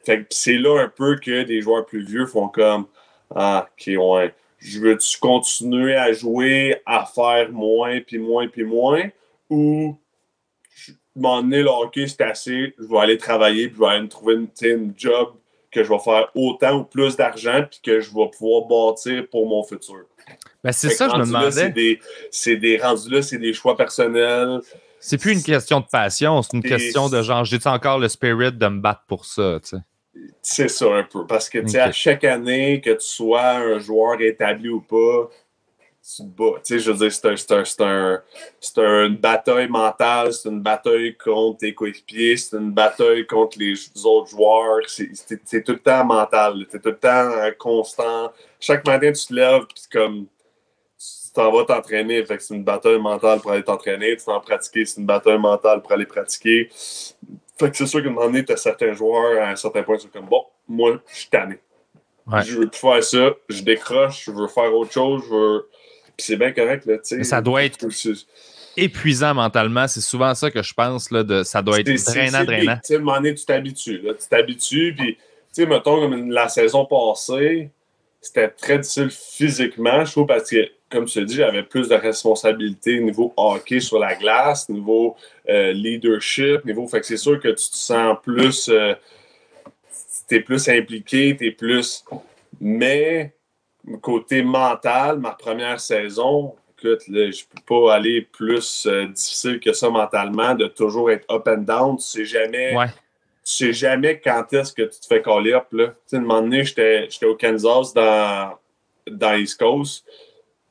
Fait que c'est là un peu que des joueurs plus vieux font comme, OK, ouais. Je veux-tu continuer à jouer, à faire moins, puis moins, puis moins, ou m'en donné, le hockey, c'est assez, je vais aller travailler, puis je vais aller me trouver une job que je vais faire autant ou plus d'argent, puis que je vais pouvoir bâtir pour mon futur. Ben, c'est ça, je me demandais. Rendus là, c'est des choix personnels. C'est plus une question de passion, c'est une question de genre, j'ai-tu encore le spirit de me battre pour ça, tu sais? C'est ça un peu. Parce que, tu sais, à chaque année, que tu sois un joueur établi ou pas, tu te bats. Tu sais, je veux dire, c'est une bataille mentale, c'est une bataille contre tes coéquipiers, c'est une bataille contre les autres joueurs. C'est tout le temps mental. C'est tout le temps constant. Chaque matin, tu te lèves, puis comme tu t'en vas t'entraîner. Fait que c'est une bataille mentale pour aller t'entraîner. Tu t'en pratiquer, c'est une bataille mentale pour aller pratiquer. Fait que c'est sûr qu'à un moment donné, tu as certains joueurs, à un certain point, c'est comme, bon, moi, je suis tanné. Ouais. Je veux plus faire ça. Je décroche. Je veux faire autre chose. Puis c'est bien correct, là, tu sais. Ça doit être épuisant mentalement. C'est souvent ça que je pense, là, ça doit être drainant. Tu sais, à un moment donné, tu t'habitues, puis, tu sais, mettons, comme la saison passée, c'était très difficile physiquement, je trouve, parce que, comme tu as dit, j'avais plus de responsabilités niveau hockey sur la glace, niveau leadership, fait que c'est sûr que tu te sens plus, t'es plus impliqué, t'es plus... Mais, côté mental, ma première saison, écoute, là, je peux pas aller plus difficile que ça mentalement, de toujours être up and down, tu sais jamais quand est-ce que tu te fais caller up, là. Tu sais, un moment donné, j'étais au Kansas dans East Coast,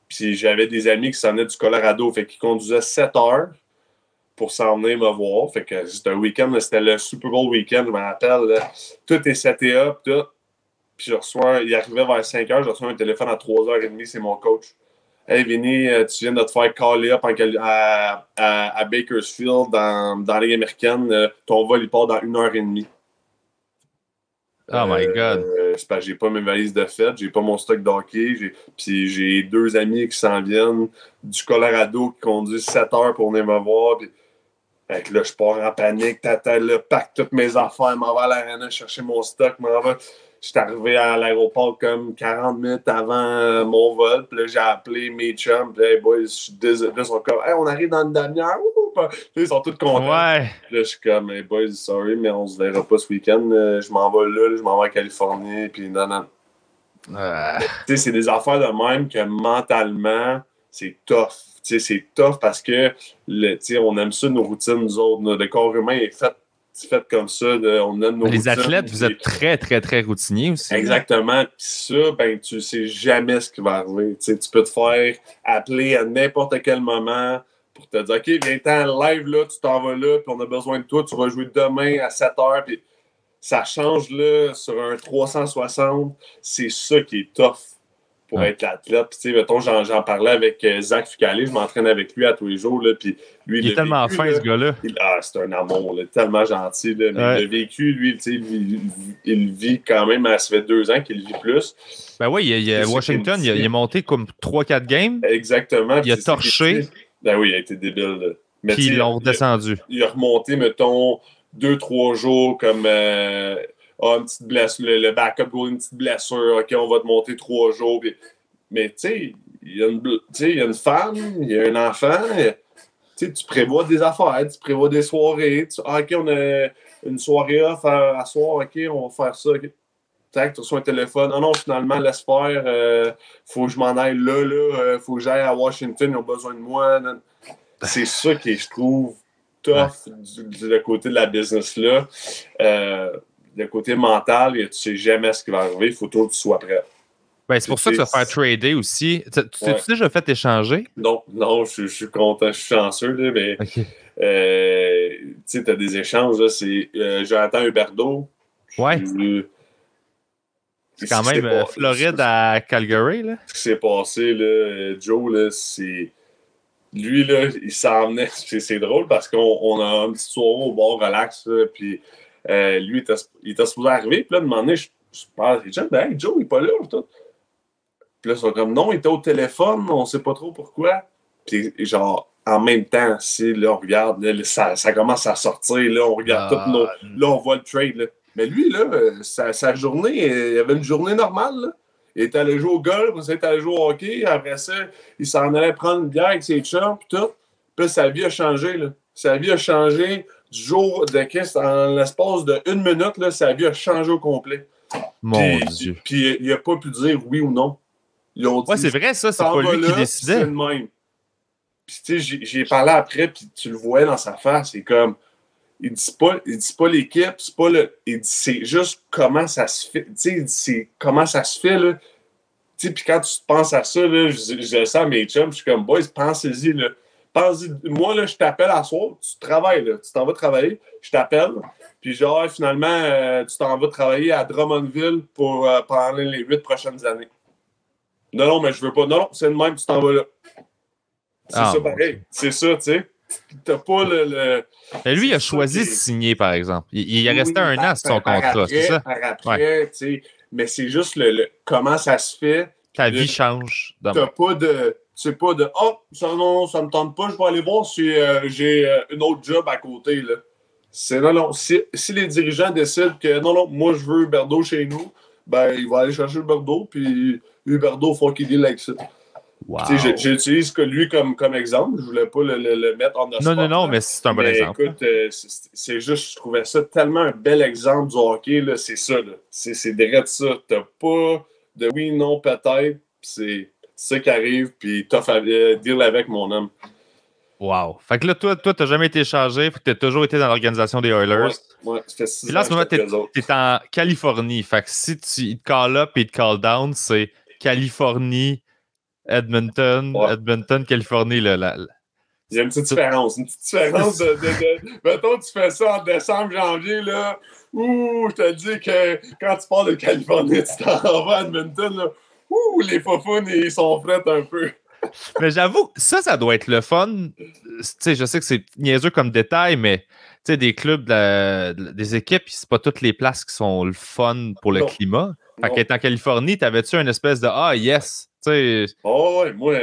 puis j'avais des amis qui s'en venaient du Colorado, fait qu'ils conduisaient 7 heures pour s'en venir me voir. Fait que c'était un week-end, c'était le Super Bowl week-end, je me rappelle. Là. Tout est seté up, tout. Puis il arrivait vers 5 heures, je reçois un téléphone à 3h30, c'est mon coach. Hey, Vinny, tu viens de te faire caller up à Bakersfield dans la Ligue américaine. Ton vol, il part dans 1h30. Oh my God. C'est parce que j'ai pas mes valises de fête, j'ai pas mon stock d'hockey, puis j'ai 2 amis qui s'en viennent du Colorado qui conduisent 7 heures pour venir me voir. Puis, fait que là, je pars en panique, pack toutes mes affaires, m'en vais à l'arena chercher mon stock, Je suis arrivé à l'aéroport comme 40 minutes avant mon vol. Puis là, j'ai appelé mes chums. Puis là, hey boys, je suis désolé. Ils sont comme, hey, on arrive dans une demi-heure. Ils sont tous contents. Ouais. Puis là, je suis comme, hey boys, sorry, mais on se verra pas ce week-end. Je m'en vais là, je m'en vais en Californie. Puis non. Tu sais, c'est des affaires de même que mentalement, c'est tough. Tu sais, c'est tough parce que on aime ça, nos routines, nous autres. Le corps humain est fait comme ça, on aime nos Les routines. athlètes, vous êtes très, très, très routiniers aussi. Exactement. Puis ça, ben, tu sais jamais ce qui va arriver. Tu peux te faire appeler à n'importe quel moment pour te dire, OK, viens-t'en live, là, tu t'en vas là, puis on a besoin de toi, tu vas jouer demain à 7 heures, puis ça change là sur un 360. C'est ça qui est tough pour être athlète. Puis, tu sais, mettons, j'en parlais avec Zach Ficali, je m'entraîne avec lui à tous les jours, là, puis lui, il est tellement fin, ce gars-là. C'est un amour, là, tellement gentil. Là, mais il a vécu, lui, tu sais, il vit quand même, ça fait 2 ans qu'il vit plus. Ben oui, Washington, il est monté comme 3-4 games. Exactement. Il a torché. Ben oui, il a été débile. Là. Mais puis ils l'ont redescendu. Il a remonté, mettons, 2-3 jours comme une petite blessure, le backup goal, une petite blessure, OK, on va te monter 3 jours. Puis... Mais tu sais, il y a une femme, il y a un enfant, tu prévois des affaires, tu prévois des soirées. OK, on a une soirée off à soir, OK, on va faire ça. Okay. Tac, tu reçois un téléphone. Non, finalement, laisse faire. Faut que je m'en aille là. Faut que j'aille à Washington, ils ont besoin de moi. C'est ça qui est, je trouve, tough du côté de la business-là. Le côté mental, tu sais jamais ce qui va arriver. Il faut toujours que tu sois prêt. Ben, c'est pour ça que tu vas faire trader aussi. Tu t'es déjà fait échanger? Non, je suis content, je suis chanceux, là, mais okay. Tu sais, tu as des échanges. Là, c'est Jonathan Huberdeau. Ouais. C'est quand même Floride à Calgary. Là. Ce qui s'est passé, là, Joe, là, c'est. Lui, là, il s'en venait. C'est drôle parce qu'on a une petite soirée au bord relax. Là, puis lui, il était supposé arriver. Puis là, de un moment donné, je parle à les gens. Ben, hey, Joe, il n'est pas là. Tout. Puis là, ils sont comme non, il était au téléphone. On ne sait pas trop pourquoi. Puis genre, en même temps, si là, on regarde, là, ça commence à sortir. Là, on regarde toutes nos. Là, on voit le trade. Là. Mais lui, là, sa journée, il avait une journée normale. Là. Il était allé jouer au golf, il était allé jouer au hockey. Après ça, il s'en allait prendre une bière avec ses chums, puis tout. Puis là, sa vie a changé. Là. Sa vie a changé du jour de Christ. En l'espace de 1 minute, là, sa vie a changé au complet. Mon Dieu. Puis il n'a pas pu dire oui ou non. Ils ont dit, ouais, c'est vrai, ça. C'est pas lui qui décidait. C'est le même. Puis tu sais, j'ai parlé après, puis tu le voyais dans sa face. C'est comme... Il dit pas l'équipe, c'est pas le. Il dit c'est juste comment ça se fait. Tu sais, il dit c'est comment ça se fait, là. Tu sais, puis quand tu penses à ça, là, je le sens à mes chums, je suis comme, boys, pensez-y, là. Pensez-y. Moi, là, je t'appelle à soir, tu travailles, là. Tu t'en vas travailler, je t'appelle, puis genre, finalement, tu t'en vas travailler à Drummondville pour pendant les 8 prochaines années. Non, mais je veux pas. Non, c'est le même, tu t'en vas là. C'est ça, pareil. C'est ça, tu sais. T'as pas le... Mais lui, il a choisi de signer, par exemple. Il est resté 1 an sur son contrat, c'est ça? Après, tu sais, mais c'est juste comment ça se fait. Ta vie change. T'as pas de... C'est pas de « Oh, ça me tente pas, je vais aller voir si j'ai une autre job à côté. » là. C'est non. Si les dirigeants décident que non, moi, je veux Huberdeau chez nous, ben, il va aller chercher Huberdeau, puis Huberdeau, il faut qu'il deal avec ça. Wow. J'utilise lui comme exemple. Je voulais pas le mettre en spot. Non, mais c'est un bon exemple. Écoute, c'est juste, je trouvais ça tellement un bel exemple du hockey. Là, c'est ça. Là. C'est direct ça. T'as pas de oui, non, peut-être. C'est ça qui arrive. Puis t'as fait deal avec mon homme. Wow. Fait que là, toi, t'as jamais été échangé. Fait que t'as toujours été dans l'organisation des Oilers. Ouais, ça fait 6 ans. Puis là, en ce moment, t'es en Californie. Fait que si il te call up et il te call down, c'est Californie. Edmonton, Californie. Il y a une petite différence. Mettons, tu fais ça en décembre, janvier, là. Ouh, je te dis que quand tu pars de Californie, tu t'en vas à Edmonton, là. Ouh, les faufounes, ils sont frettes un peu. Mais j'avoue, ça doit être le fun. Tu sais, je sais que c'est niaiseux comme détail, mais tu sais, des clubs, des équipes, c'est pas toutes les places qui sont le fun pour le Non. climat. Fait Non. qu'être en Californie, t'avais-tu une espèce de ah yes, tu sais. Oh, ouais, moi,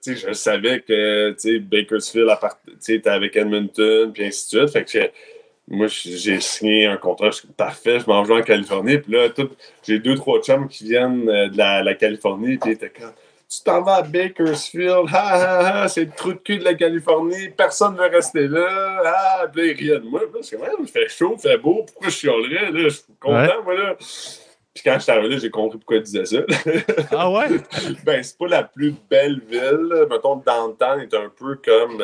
tu sais, je savais que, tu sais, Bakersfield, tu sais, était avec Edmonton, puis ainsi de suite. Fait que moi, j'ai signé un contrat parfait, je m'en vais en Californie. Puis là, j'ai 2-3 chums qui viennent de la Californie, puis ils étaient comme, tu t'en vas à Bakersfield, c'est le trou de cul de la Californie, personne ne veut rester là, puis là, ils riaient de moi. Puis là, c'est quand même, il fait chaud, il fait beau, pourquoi je chialerais, là, je suis content, moi, là. Puis quand je suis arrivé là, j'ai compris pourquoi ils disaient ça. Ah ouais? Ben, c'est pas la plus belle ville. Mettons, Downtown est un peu comme.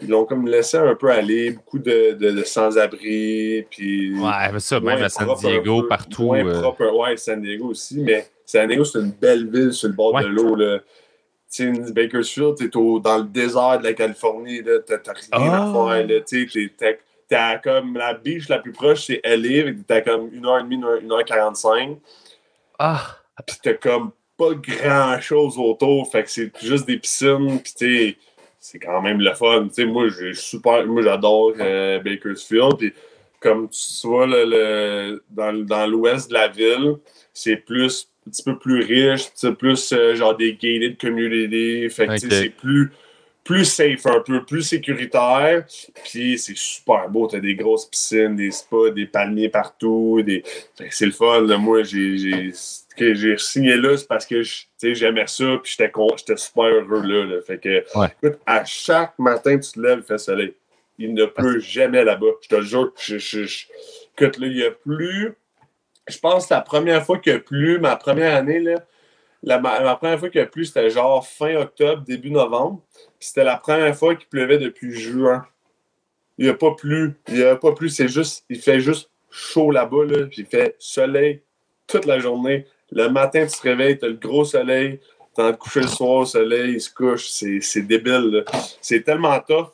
Ils l'ont comme laissé un peu aller, beaucoup de sans-abri. Puis Ouais, mais ça, même à San propre Diego, peu, partout. moins propre. Ouais, San Diego aussi. Mais San Diego, c'est une belle ville sur le bord de l'eau. Tu sais, Bakersfield, t'es dans le désert de la Californie. T'as rien à faire. Là, t'as comme la beach la plus proche, c'est LA. T'as comme 1h30, 1h45. Ah! Pis t'as comme pas grand chose autour, fait que c'est juste des piscines, pis t'sais, c'est quand même le fun. T'sais, moi, j'adore Bakersfield, pis comme tu vois, dans l'ouest de la ville, c'est plus, un petit peu plus riche, plus genre des gated community, fait que c'est plus safe un peu, plus sécuritaire, puis c'est super beau, t'as des grosses piscines, des spas, des palmiers partout, c'est le fun, là. Moi, j'ai signé là, c'est parce que j'aimais ça, puis j'étais super heureux là. Fait que, écoute, à chaque matin, tu te lèves, il fait soleil. Il ne pleut jamais là-bas, je te le jure. Écoute, là, il y a plu. Je pense que la première fois qu'il y a plu, ma première année, là, ma première fois qu'il y a plu, c'était genre fin octobre, début novembre. Puis c'était la première fois qu'il pleuvait depuis juin. Il n'y a pas plu. Il fait juste chaud là-bas, là, puis il fait soleil toute la journée. Le matin, tu te réveilles, tu as le gros soleil, tu as couché le soir, le soleil, il se couche. C'est débile. Là. C'est tellement tough,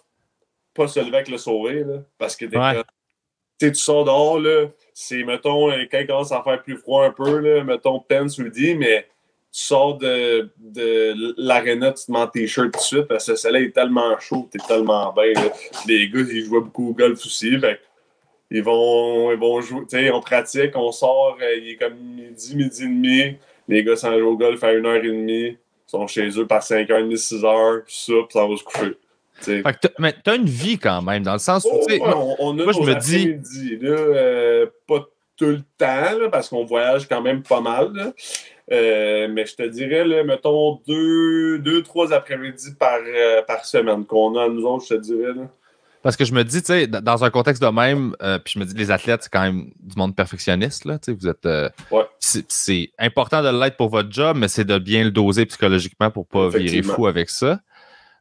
pas se lever avec le sourire, là, parce que tu sors dehors, là, c'est, mettons, quand il commence à faire plus froid un peu, là, mettons, Pence ou dit, mais tu sors de l'aréna, tu te mets en t-shirt tout de suite, parce que le soleil est tellement chaud, t'es tellement bien. Là. Les gars, ils jouent beaucoup au golf aussi, fait ils vont jouer, tu sais, on pratique, on sort, il est comme midi et demi, les gars s'en jouent au golf à 1h30, ils sont chez eux par 5h30, 6h, puis ça, puis ça va se coucher. Fait que mais t'as une vie quand même, dans le sens où, on a moi, je me dis... là, pas tout le temps, là, parce qu'on voyage quand même pas mal, là. Mais je te dirais, là, mettons, 2-3 après-midi par semaine qu'on a, nous autres, je te dirais. Là. Parce que je me dis, tu sais, dans un contexte de même, puis je me dis, les athlètes, c'est quand même du monde perfectionniste, là, tu sais, vous êtes... c'est important de l'être pour votre job, mais c'est de bien le doser psychologiquement pour pas virer fou avec ça.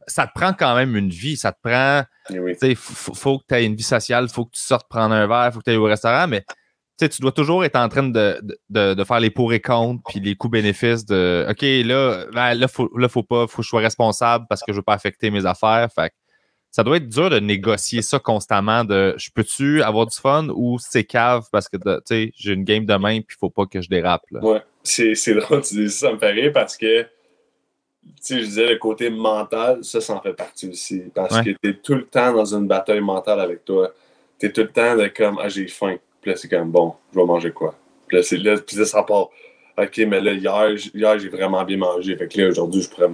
Ça te prend quand même une vie, ça te prend... Oui. Tu sais, faut que tu aies une vie sociale, faut que tu sortes prendre un verre, faut que tu ailles au restaurant, mais tu dois toujours être en train de faire les pour et contre, puis les coûts-bénéfices de OK, là, faut que je sois responsable parce que je veux pas affecter mes affaires. Fait que ça doit être dur de négocier ça constamment de je peux-tu avoir du fun ou c'est cave parce que j'ai une game demain puis il faut pas que je dérape. Là. Ouais, c'est drôle, tu dis ça me fait rire parce que je disais le côté mental, ça en fait partie aussi. Parce que tu es tout le temps dans une bataille mentale avec toi. Tu es tout le temps de comme j'ai faim. Puis là, c'est comme bon, je vais manger quoi? Puis là, ça part. OK, mais là, hier j'ai vraiment bien mangé. Fait que là, aujourd'hui, je pourrais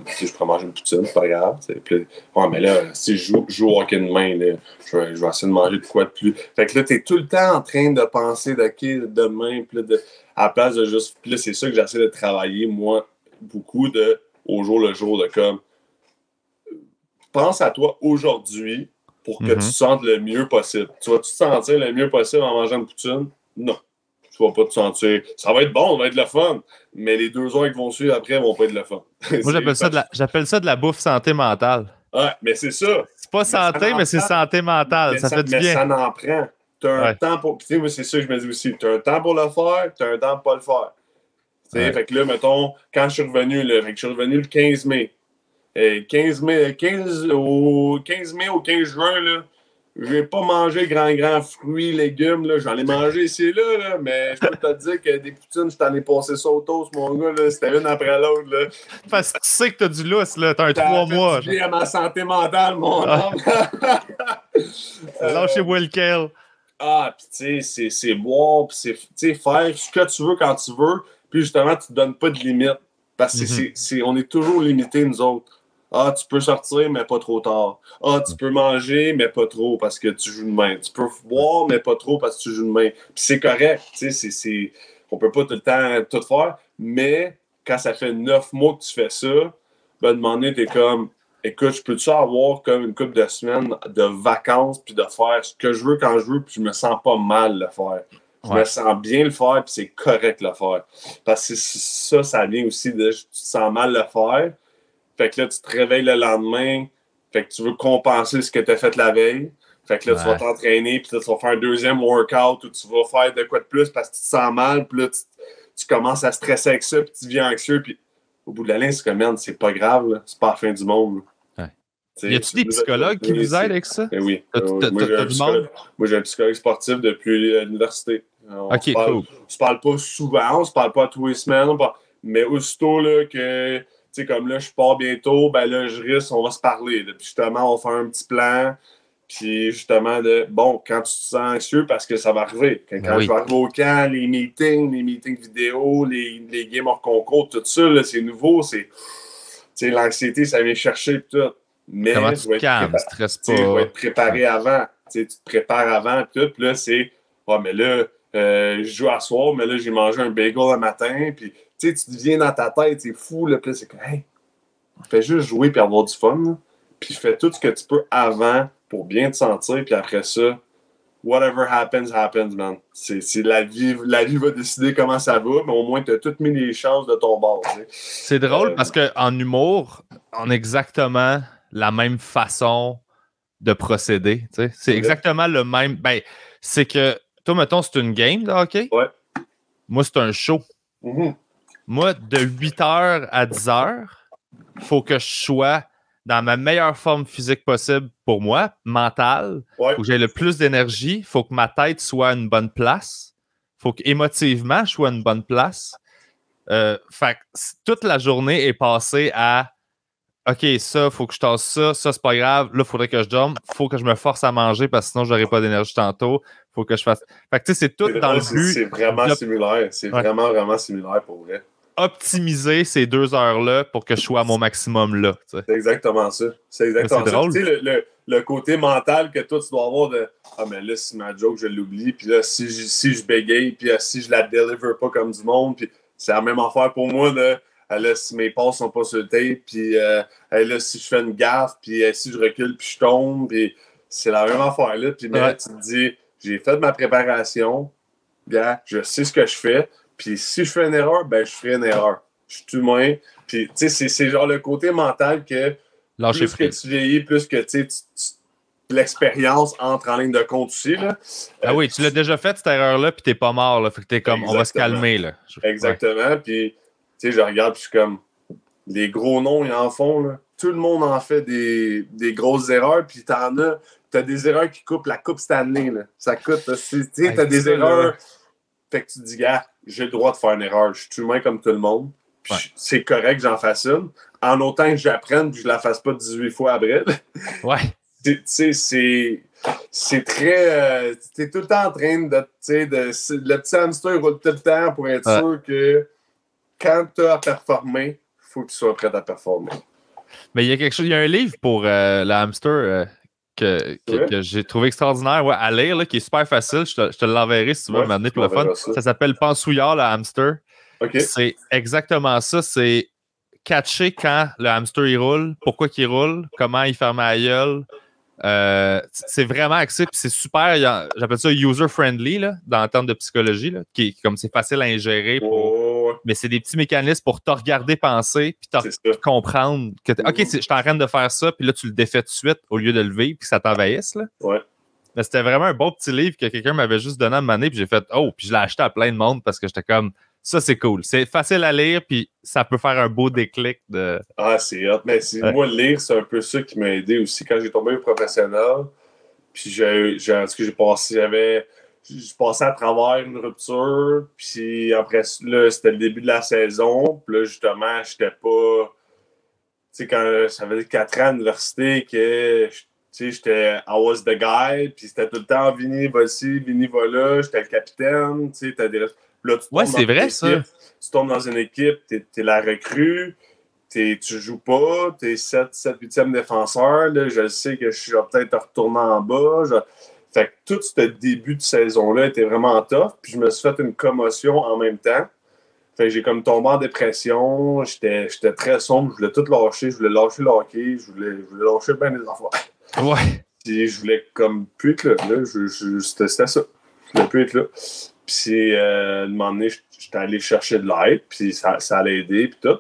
manger une poutine, c'est pas grave. Puis là, mais là, si je joue au hockey demain, là, je vais essayer de manger de quoi de plus. Fait que là, t'es tout le temps en train de penser OK, demain, puis là, à la place de juste. Puis là, c'est ça que j'essaie de travailler, moi, beaucoup au jour le jour, de comme pense à toi aujourd'hui pour que tu te sentes le mieux possible. Tu vas-tu te sentir le mieux possible en mangeant une poutine? Non. Tu vas pas te sentir. Ça va être bon, ça va être le fun, mais les 2 heures qui vont suivre après vont pas être le fun. Moi, j'appelle ça de la bouffe santé mentale. Ouais, mais c'est ça. C'est pas santé, mais c'est santé mentale. Ça fait du bien. Mais ça n'en prend. Tu as un temps pour. Tu sais, moi, c'est ça que je me dis aussi. Tu as un temps pour le faire, tu as un temps pour pas le faire. Fait que là, mettons, quand je suis revenu, le 15 mai. 15 mai au 15 juin, là, j'ai pas mangé grand fruits, légumes. Là. J'en ai mangé ici et là, mais je peux te dire que des poutines, je t'en ai passé ça au toast, mon gars. Là. C'était une après l'autre. Là. Parce que tu sais que t'as du lousse, là. T'as un Ça 3 a fait mois. du bien à ma santé mentale, mon homme. Lâchez-moi le kale. Ah, puis tu sais, c'est boire, puis c'est faire ce que tu veux quand tu veux, puis justement, tu te donnes pas de limite. Parce que on est toujours limité, nous autres. Ah, tu peux sortir, mais pas trop tard. Ah, tu peux manger, mais pas trop parce que tu joues de main. Tu peux boire, mais pas trop parce que tu joues de main. Puis c'est correct, tu sais, on peut pas tout le temps tout faire, mais quand ça fait 9 mois que tu fais ça, ben, demander, t'es comme, écoute, je peux-tu avoir comme une couple de semaines de vacances puis de faire ce que je veux quand je veux, puis je me sens pas mal le faire. Je me sens bien le faire, puis c'est correct le faire. Parce que ça vient aussi de tu te sens mal le faire. Fait que là, tu te réveilles le lendemain. Fait que tu veux compenser ce que tu as fait la veille. Fait que là, tu vas t'entraîner, puis là, tu vas faire un deuxième workout où tu vas faire de quoi de plus parce que tu te sens mal, puis là, tu commences à stresser avec ça, puis tu deviens anxieux, puis au bout de la ligne, c'est comme, merde, c'est pas grave, là. C'est pas la fin du monde. Y a-tu des psychologues qui vous aident avec ça? Ben oui. Moi, j'ai un psychologue sportif depuis l'université. On se parle pas souvent, on se parle pas tous les semaines, mais aussitôt là, que, tu sais, comme là, je pars bientôt, ben là, je risque, on va se parler. Puis justement, on va faire un petit plan. Puis justement, quand tu te sens anxieux, parce que ça va arriver. Quand je vais arriver au camp, les meetings vidéo, les games hors concours, tout ça, là, c'est nouveau. L'anxiété, ça vient chercher tout. Mais comment tu te calmes, stresse pas. Tu vas être préparé avant. Tu te prépares avant, tout. Puis là, c'est, mais là, je joue à soir, mais là, j'ai mangé un bagel le matin. Puis, tu deviens dans ta tête, c'est fou. Là, puis là, c'est comme, hey, fais juste jouer puis avoir du fun. Là. Puis fais tout ce que tu peux avant pour bien te sentir. Puis après ça, whatever happens, happens, man. C'est la vie va décider comment ça va, mais au moins, tu as toutes mis les chances de ton bord. T'sais. C'est drôle parce qu'en humour, on a exactement la même façon de procéder. T'sais. C'est exactement le même. Ben, c'est que, toi, mettons, c'est une game de hockey. Ouais. Moi, c'est un show. Mm-hmm. Moi, de 8h à 10h, il faut que je sois dans ma meilleure forme physique possible pour moi, mentale. Il faut que j'ai le plus d'énergie. Il faut que ma tête soit à une bonne place. Il faut qu'émotivement, je sois à une bonne place. Fait que toute la journée est passée à OK, ça, faut que je tasse ça, c'est pas grave, là, il faudrait que je dorme, faut que je me force à manger parce que sinon, j'aurai pas d'énergie tantôt, faut que je fasse. Fait que tu sais, c'est tout dans le but. C'est vraiment similaire, c'est vraiment, vraiment similaire pour vrai. Optimiser ces 2 heures-là pour que je sois à mon maximum là. T'sais. C'est exactement ça. C'est exactement ça. Tu sais, le côté mental que toi, tu dois avoir de « Ah, mais là, si ma joke, je l'oublie, puis là, si je bégaye, puis si je la deliver pas comme du monde, puis c'est la même affaire pour moi, là. Là, si mes passes sont pas sur le tape, puis là, si je fais une gaffe, puis si je recule, puis je tombe, puis c'est la même affaire là. Puis mais là, tu te dis, j'ai fait ma préparation, gars, je sais ce que je fais, puis si je fais une erreur, ben je ferai une erreur. Je suis humain. Puis, tu sais, c'est genre le côté mental que plus que tu vieillis, plus que tu l'expérience entre en ligne de compte aussi. Là. Ah oui, tu l'as déjà fait cette erreur-là, puis t'es pas mort. Là, fait que t'es comme, on va se calmer. Là. Exactement. Puis, tu sais, je regarde, puis je suis comme, les gros noms, ils en font. Là. Tout le monde en fait des grosses erreurs, puis t'as des erreurs qui coupent la Coupe Stanley. Là. Ça coûte. Tu sais, t'as des erreurs. Fait que tu te dis, gars, j'ai le droit de faire une erreur. Je suis humain comme tout le monde. C'est correct que j'en fasse une. En autant que j'apprenne, puis je la fasse pas 18 fois après. Ouais. Tu sais, c'est très. T'es tout le temps en train de. Le petit hamster il roule tout le temps pour être sûr que quand tu as à performer, il faut que tu sois prêt à performer. Mais il y a quelque chose. Il y a un livre pour le hamster que j'ai trouvé extraordinaire à lire, là, qui est super facile. Je te l'enverrai si tu veux m'amener pour le fun. Ça s'appelle Pensouillard, le hamster. Okay. C'est exactement ça. C'est catcher quand le hamster il roule, pourquoi il roule, comment il ferme la gueule. C'est vraiment axé, puis c'est super. J'appelle ça user-friendly dans le terme de psychologie, là, qui comme c'est facile à ingérer. Mais c'est des petits mécanismes pour te regarder penser, puis te comprendre que OK, je suis en train de faire ça, puis là, tu le défais tout de suite au lieu de le vivre, puis ça t'envahisse. Là. Ouais. Mais c'était vraiment un beau petit livre que quelqu'un m'avait juste donné à me donner, puis j'ai fait oh, puis je l'ai acheté à plein de monde parce que j'étais comme ça, c'est cool. C'est facile à lire, puis ça peut faire un beau déclic de. Ah, c'est hot. Mais moi, lire, c'est un peu ça qui m'a aidé aussi quand j'ai tombé au professionnel. Puis j'ai passé à travers une rupture. Puis après, là, c'était le début de la saison. Puis là, justement, j'étais pas... Tu sais, quand ça faisait 4 ans à l'université que... Tu sais, j'étais I was the guy, puis c'était tout le temps Vini va-ci, Vini va-là, j'étais le capitaine, tu sais, t'as des... Là, c'est vrai, ça. Tu tombes dans une équipe, t'es la recrue, tu joues pas, t'es 8e défenseur, là, je sais que je vais peut-être retourner en bas. Fait que tout ce début de saison-là était vraiment tough, puis je me suis fait une commotion en même temps. Fait que j'ai comme tombé en dépression, j'étais très sombre, je voulais tout lâcher, je voulais lâcher le hockey, je voulais lâcher bien des affaires. Ouais. Puis je voulais comme plus être là. C'était ça. Je voulais plus être là. Puis à un moment donné, j'étais allé chercher de l'aide, puis ça allait aider, puis tout.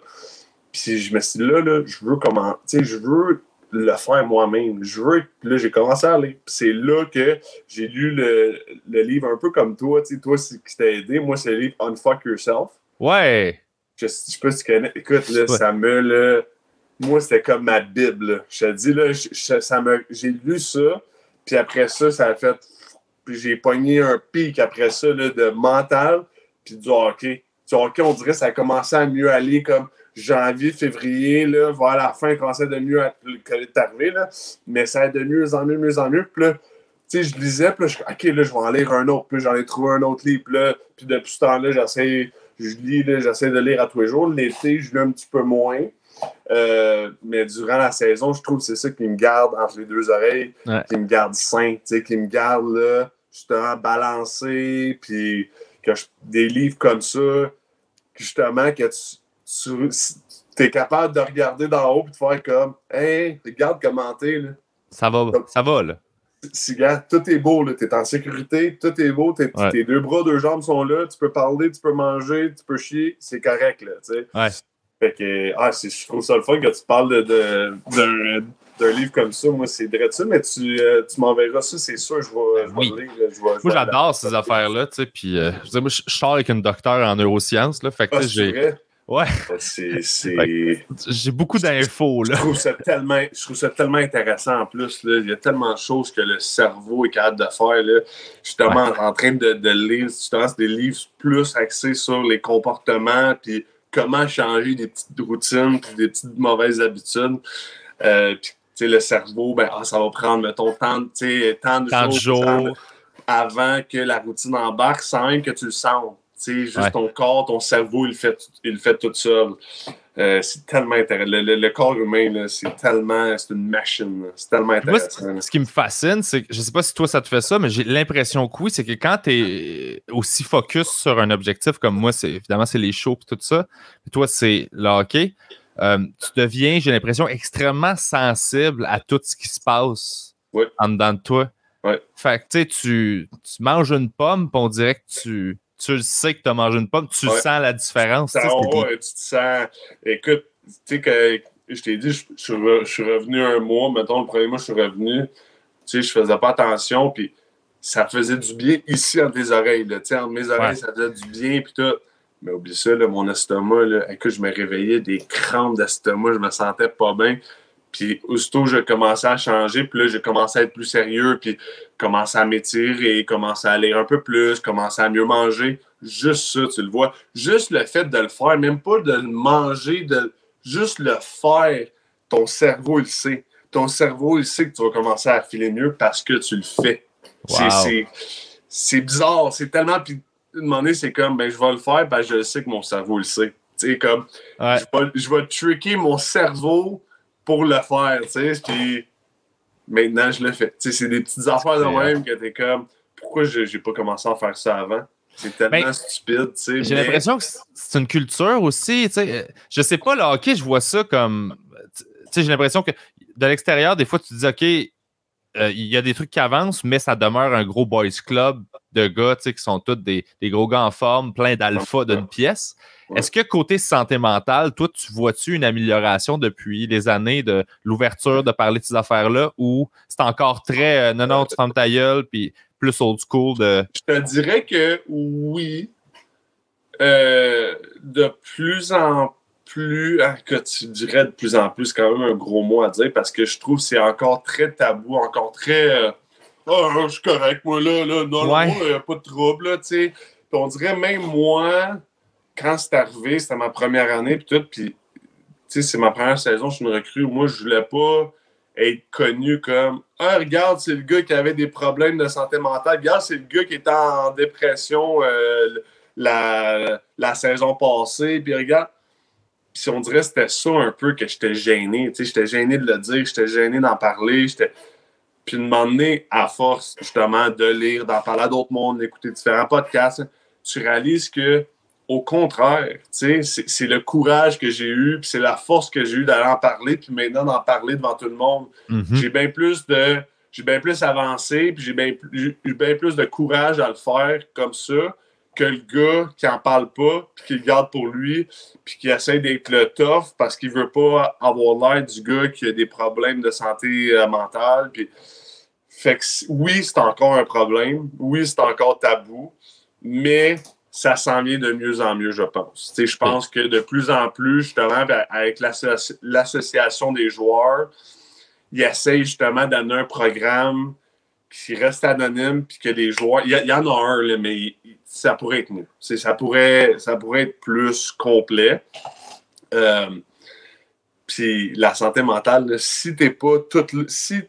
Puis je me suis dit, là, je veux le faire moi-même. Puis là, j'ai commencé à lire. Puis c'est là que j'ai lu le livre un peu comme toi. Tu sais, toi, c'est qui t'a aidé. Moi, c'est le livre Unfuck Yourself. Ouais. Je sais pas si tu connais. Écoute, là, ça me... Là, moi, c'était comme ma Bible. Là. Je te dis, là, j'ai lu ça, puis après ça, ça a fait... Puis j'ai pogné un pic après ça là, de mental, puis du hockey. Du hockey, on dirait que ça a commencé à mieux aller comme janvier, février, là, vers la fin, ça commençait de mieux arriver, là. Mais ça a de mieux en mieux, mieux en mieux. Puis là, tu sais, je lisais, puis là, OK, là, je vais en lire un autre. Puis j'en ai trouvé un autre livre, puis depuis ce temps-là, j'essaie de lire à tous les jours. L'été, je lis un petit peu moins. Mais durant la saison, je trouve que c'est ça qui me garde entre les deux oreilles, qui me garde sain, qui me garde là, justement balancé, puis des livres comme ça, justement, que tu es capable de regarder d'en haut et de faire comme hey, regarde comment t'es. Là. Ça va, là. Regarde, tout est beau, tu es en sécurité, tout est beau, tes 2 bras, 2 jambes sont là, tu peux parler, tu peux manger, tu peux chier, c'est correct, là, tu sais. Ouais. Fait que, je trouve ça le fun que tu parles d'un livre comme ça. Moi, c'est vrai de ça, mais tu m'enverras ça, c'est sûr. Je vais le lire. Moi, j'adore ces affaires-là, tu sais. Puis, moi, je sors avec une docteure en neurosciences, là. Fait que, c'est vrai? Ouais. C'est... J'ai beaucoup d'infos, là. Je trouve ça tellement intéressant en plus. Là. Il y a tellement de choses que le cerveau est capable de faire. Là. Justement, en train de lire, justement, c'est des livres plus axés sur les comportements, puis comment changer des petites routines, puis des petites mauvaises habitudes. Puis, tu sais, le cerveau, ça va prendre, mettons, tant de jours avant que la routine embarque, sans même que tu le sentes. Tu sais, juste ton corps, ton cerveau, il le fait tout seul. C'est tellement intéressant. Le corps humain, là, c'est une machine. Là. C'est tellement intéressant. Moi, ce qui me fascine, c'est que je sais pas si toi ça te fait ça, mais j'ai l'impression que oui, c'est que quand tu es aussi focus sur un objectif comme moi, évidemment, c'est les shows et tout ça, et toi, c'est le hockey, tu deviens, j'ai l'impression, extrêmement sensible à tout ce qui se passe en dedans de toi. Ouais. Fait que tu manges une pomme, puis on dirait que tu le sais que tu as mangé une pomme, tu sens la différence. Tu te sens... Écoute, tu sais que je t'ai dit, je suis revenu un mois, mettons, le premier mois, je suis revenu, tu sais, je faisais pas attention, puis ça faisait du bien ici entre les oreilles, là, tu sais, entre mes oreilles, ça faisait du bien, puis tout. Mais oublie ça, là, mon estomac, là, écoute, je me réveillais des crampes d'estomac, je me sentais pas bien. Puis aussitôt, je commençais à changer, puis là, j'ai commencé à être plus sérieux, puis commencer à m'étirer, commencer à lire un peu plus, commencer à mieux manger. Juste ça, tu le vois. Juste le fait de le faire, même pas de le manger, juste le faire, ton cerveau, il sait. Ton cerveau, il sait que tu vas commencer à filer mieux parce que tu le fais. Wow. C'est bizarre, c'est tellement... Puis, à un moment donné, c'est comme, je vais le faire parce que je sais que mon cerveau le sait. Tu sais, comme, je vais tricker mon cerveau pour le faire, tu sais, puis maintenant, je le fais. Tu sais, c'est des petites affaires de même que t'es comme, pourquoi j'ai pas commencé à faire ça avant? C'est tellement stupide, tu sais. J'ai l'impression que c'est une culture aussi, tu sais. Je sais pas, le hockey, je vois ça comme... Tu sais, j'ai l'impression que de l'extérieur, des fois, tu te dis, OK, il y a des trucs qui avancent, mais ça demeure un gros boys club de gars, tu sais, qui sont tous des gros gars en forme, plein d'alpha d'une pièce. Ouais. Est-ce que côté santé mentale, toi, tu vois-tu une amélioration depuis les années de l'ouverture de parler de ces affaires-là, ou c'est encore très non, tu fermes ta gueule, puis plus old school de... Je te dirais que oui. De plus en plus, que tu dirais de plus en plus, c'est quand même un gros mot à dire, parce que je trouve que c'est encore très tabou, encore très... Ah, je suis correct, moi, là, non, Ouais. il n'y a pas de trouble, là, tu sais. Puis on dirait même moi, quand c'est arrivé, c'était ma première année, puis tout, puis, tu sais, c'est ma première saison, je suis une recrue. Moi, je voulais pas être connu comme « Ah, regarde, c'est le gars qui avait des problèmes de santé mentale. Regarde, c'est le gars qui était en dépression la saison passée. Puis regarde. » Puis on dirait que c'était ça un peu que j'étais gêné. Tu sais, j'étais gêné de le dire, j'étais gêné d'en parler. Puis de m'emmener à force, justement, de lire, d'en parler à d'autres mondes, d'écouter différents podcasts, tu réalises que au contraire, c'est le courage que j'ai eu, puis c'est la force que j'ai eu d'aller en parler, puis maintenant d'en parler devant tout le monde. J'ai bien plus avancé, puis j'ai eu bien plus de courage à le faire comme ça que le gars qui en parle pas, puis qui le garde pour lui, puis qui essaie d'être le tough parce qu'il veut pas avoir l'air du gars qui a des problèmes de santé mentale. Puis... Fait que oui, c'est encore un problème. Oui, c'est encore tabou, mais ça s'en vient de mieux en mieux, je pense. Je pense que de plus en plus, justement, avec l'association des joueurs, ils essayent justement d'amener un programme qui reste anonyme, puis que les joueurs... Il y en a un, là, mais ça pourrait être mieux. Ça pourrait être plus complet. Puis la santé mentale, là, si t'es pas si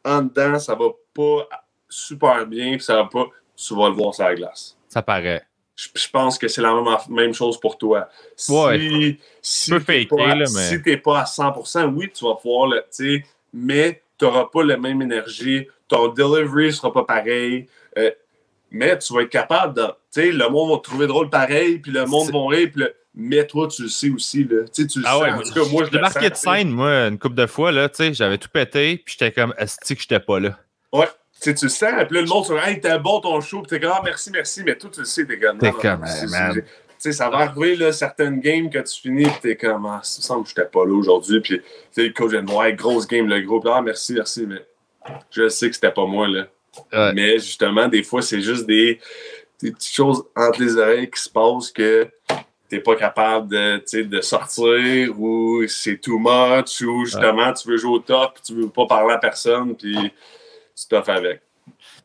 en dedans, ça va pas super bien, puis ça va pas... Tu vas le voir sur la glace. Ça paraît. Je pense que c'est la même chose pour toi. Ouais. Si t'es pas à 100%, oui, tu vas pouvoir le... Mais tu n'auras pas la même énergie. Ton delivery ne sera pas pareil. Mais tu vas être capable de... Le monde va te trouver drôle pareil, puis le monde va rire, mais toi, tu le sais aussi. Là. Tu le sens. Ouais, en tout cas, moi, je débarqué de scène, moi, une couple de fois, là, j'avais tout pété, puis j'étais comme, esti que j'étais pas là. Ouais. Tu le sens, puis là, le monde se dit, hey, t'es bon ton show, puis t'es comme, ah, merci, mais toi, tu le sais, t'es comme, man. Ça va arriver, là, certaines games que tu finis, puis t'es comme, ah, ça me semble que j'étais pas là aujourd'hui, puis le coach vient de voir, grosse game, le gros, puis ah, merci, mais je sais que c'était pas moi, là. Ouais. Mais justement, des fois, c'est juste des petites choses entre les oreilles qui se passent que t'es pas capable de sortir, ou c'est too much, ou justement, tu veux jouer au top, puis tu veux pas parler à personne, puis tu t'offres avec.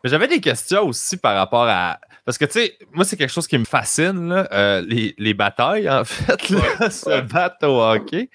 Mais j'avais des questions aussi par rapport à... Parce que, tu sais, moi, c'est quelque chose qui me fascine, là, les batailles, en fait, là, se battre au hockey.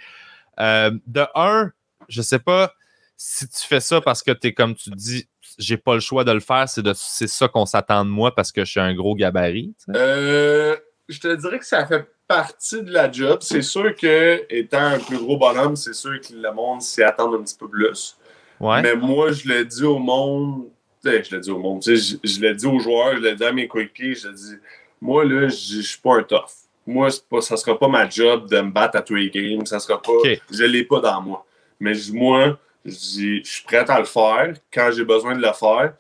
De un, je sais pas si tu fais ça parce que t'es, comme tu dis, j'ai pas le choix de le faire, c'est ça qu'on s'attend de moi parce que je suis un gros gabarit. Je te dirais que ça fait partie de la job. C'est sûr que, étant un plus gros bonhomme, c'est sûr que le monde s'y attend un petit peu plus. Ouais. Mais moi, je le dis au monde, je le dis aux joueurs, je le dis à mes coéquipiers, je le dis, moi, là, je suis pas un tough. Moi, ça sera pas ma job de me battre à tous les games. Ça sera pas, je l'ai pas dans moi. Mais moi, je suis prêt à le faire quand j'ai besoin de le faire.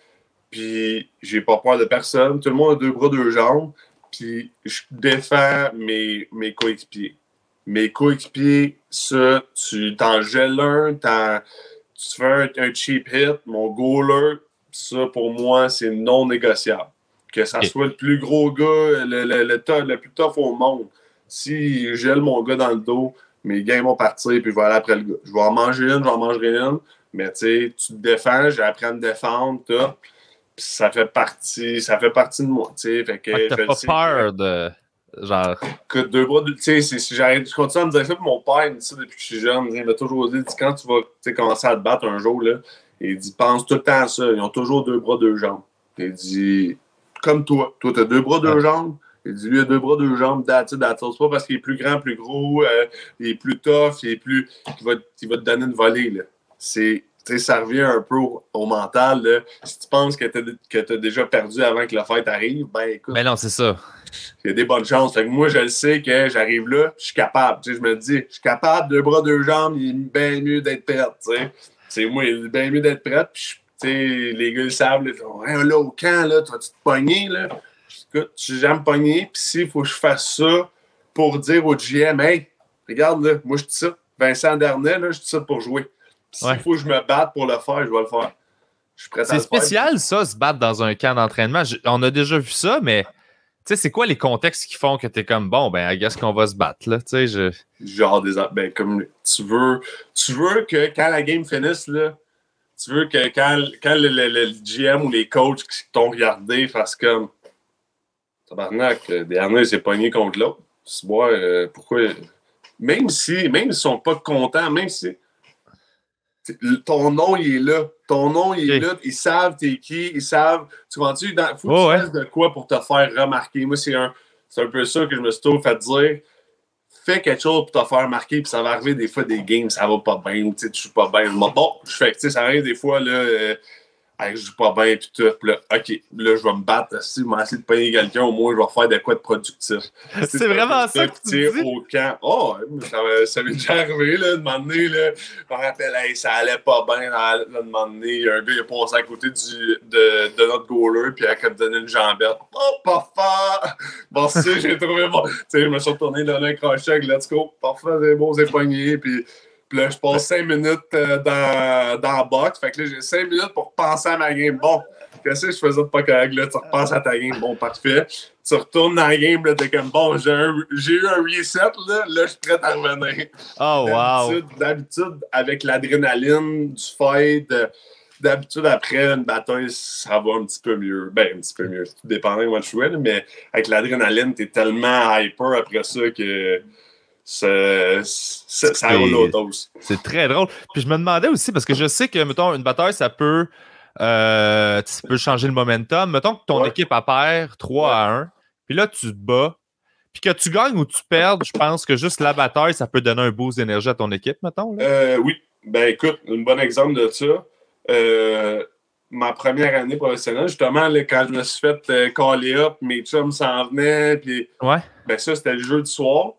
Puis, j'ai pas peur de personne. Tout le monde a 2 bras, 2 jambes. Puis, je défends mes coéquipiers. Mes coéquipiers, ça, tu t'en gèles un, tu fais un cheap hit, mon goaler, ça, pour moi, c'est non négociable. Que ça soit le plus gros gars, le plus tough au monde. Si je gèle mon gars dans le dos, mes games vont partir, puis je vais aller après le gars. Je vais en manger une, j'en mangerai une, mais tu sais, tu te défends, j'ai appris à me défendre, tout. Puis ça fait partie de moi, tu sais. Fait que t'as pas peur de... Genre... Que 2 bras, tu sais, je continue à me dire ça, puis mon père, il me dit ça depuis que je suis jeune. Il m'a toujours dit, quand tu vas commencer à te battre un jour, là, il dit, pense tout le temps à ça. Ils ont toujours 2 bras, 2 jambes. Il dit, comme toi. Toi, t'as 2 bras, 2 jambes. Il dit, lui, il a 2 bras, 2 jambes. C'est pas parce qu'il est plus grand, plus gros, il est plus tough, il va te donner une volée, là. Ça revient un peu au mental. Là. Si tu penses que tu as déjà perdu avant que la fête arrive, ben écoute. Ben non, c'est ça. Il y a des bonnes chances. Fait que moi, je le sais que j'arrive là, je suis capable. Je me dis, je suis capable, 2 bras, 2 jambes, il est bien mieux d'être prête. Moi, il est bien mieux d'être prête. Puis, les gars, ils savent, là, au camp, là, tu vas-tu te pogner? Là? Écoute, je suis jamais pogné. Puis s'il faut que je fasse ça pour dire au GM, hey, regarde, là, moi, je dis ça. Vincent Darnay, là, je dis ça pour jouer. S'il faut que je me batte pour le faire, je vais le faire. Je suis prêt à le faire. C'est spécial, ça, se battre dans un camp d'entraînement. On a déjà vu ça, mais c'est quoi les contextes qui font que t'es comme, bon, ben, I guess qu'on va se battre, là, Genre, comme tu veux que quand la game finisse, là, tu veux que quand le GM ou les coachs qui t'ont regardé fassent comme tabarnak, dernier s'est pogné contre l'autre. Pourquoi? Même s'ils sont pas contents, même si ton nom, il est là. Ton nom, il est là. Ils savent t'es qui. Ils savent. Tu vois-tu? Faut que tu fasses de quoi pour te faire remarquer. Moi, c'est un peu ça que je me suis toujours fait dire. Fais quelque chose pour te faire remarquer. Puis ça va arriver des fois des games, ça va pas bien. Tu joues pas bien. Bon, je fais. Ça arrive des fois, là. Hey, je joue pas bien, puis tout. Puis là, OK, là, je vais me battre. Si je vais essayer de pogner quelqu'un, au moins, je vais faire de quoi de productif. C'est vraiment ça que tu dis? Au camp. Oh, ça m'est déjà arrivé, là, de m'emmener, là. Je me rappelle, hey, ça allait pas bien, là, de m'emmener. Il y a un gars qui est passé à côté de notre goaler, puis il a comme donné une jambette. Oh, parfait! Bon, ça, j'ai trouvé bon. Tu sais, je me suis retourné, donné un crochet, let's go. Parfait, c'est bon, c'est pogné, puis là, je passe 5 minutes dans la box. Fait que là, j'ai 5 minutes pour penser à ma game. Bon, qu'est-ce que je faisais de pas correct? Là, tu repenses à ta game. Bon, parfait. Tu retournes dans la game. Là, t'es comme, bon, j'ai eu un reset. Là, je suis prêt à revenir. Oh, wow! D'habitude, avec l'adrénaline du fight, d'habitude, après une bataille, ça va un petit peu mieux. Ben, un petit peu mieux. Tout dépendant de moi je jouais. Mais avec l'adrénaline, t'es tellement hyper après ça que... Ça roule au dos. C'est très drôle. Puis je me demandais aussi, parce que je sais que, mettons, une bataille, ça peut changer le momentum. Mettons que ton équipe a perd 3-1, puis là, tu te bats. Puis que tu gagnes ou tu perdes, je pense que juste la bataille, ça peut donner un boost d'énergie à ton équipe, mettons. Là. Oui. Ben écoute, un bon exemple de ça. Ma première année professionnelle, justement, là, quand je me suis fait caller up, mes chums s'en venaient, puis ben ça, c'était le jeudi soir.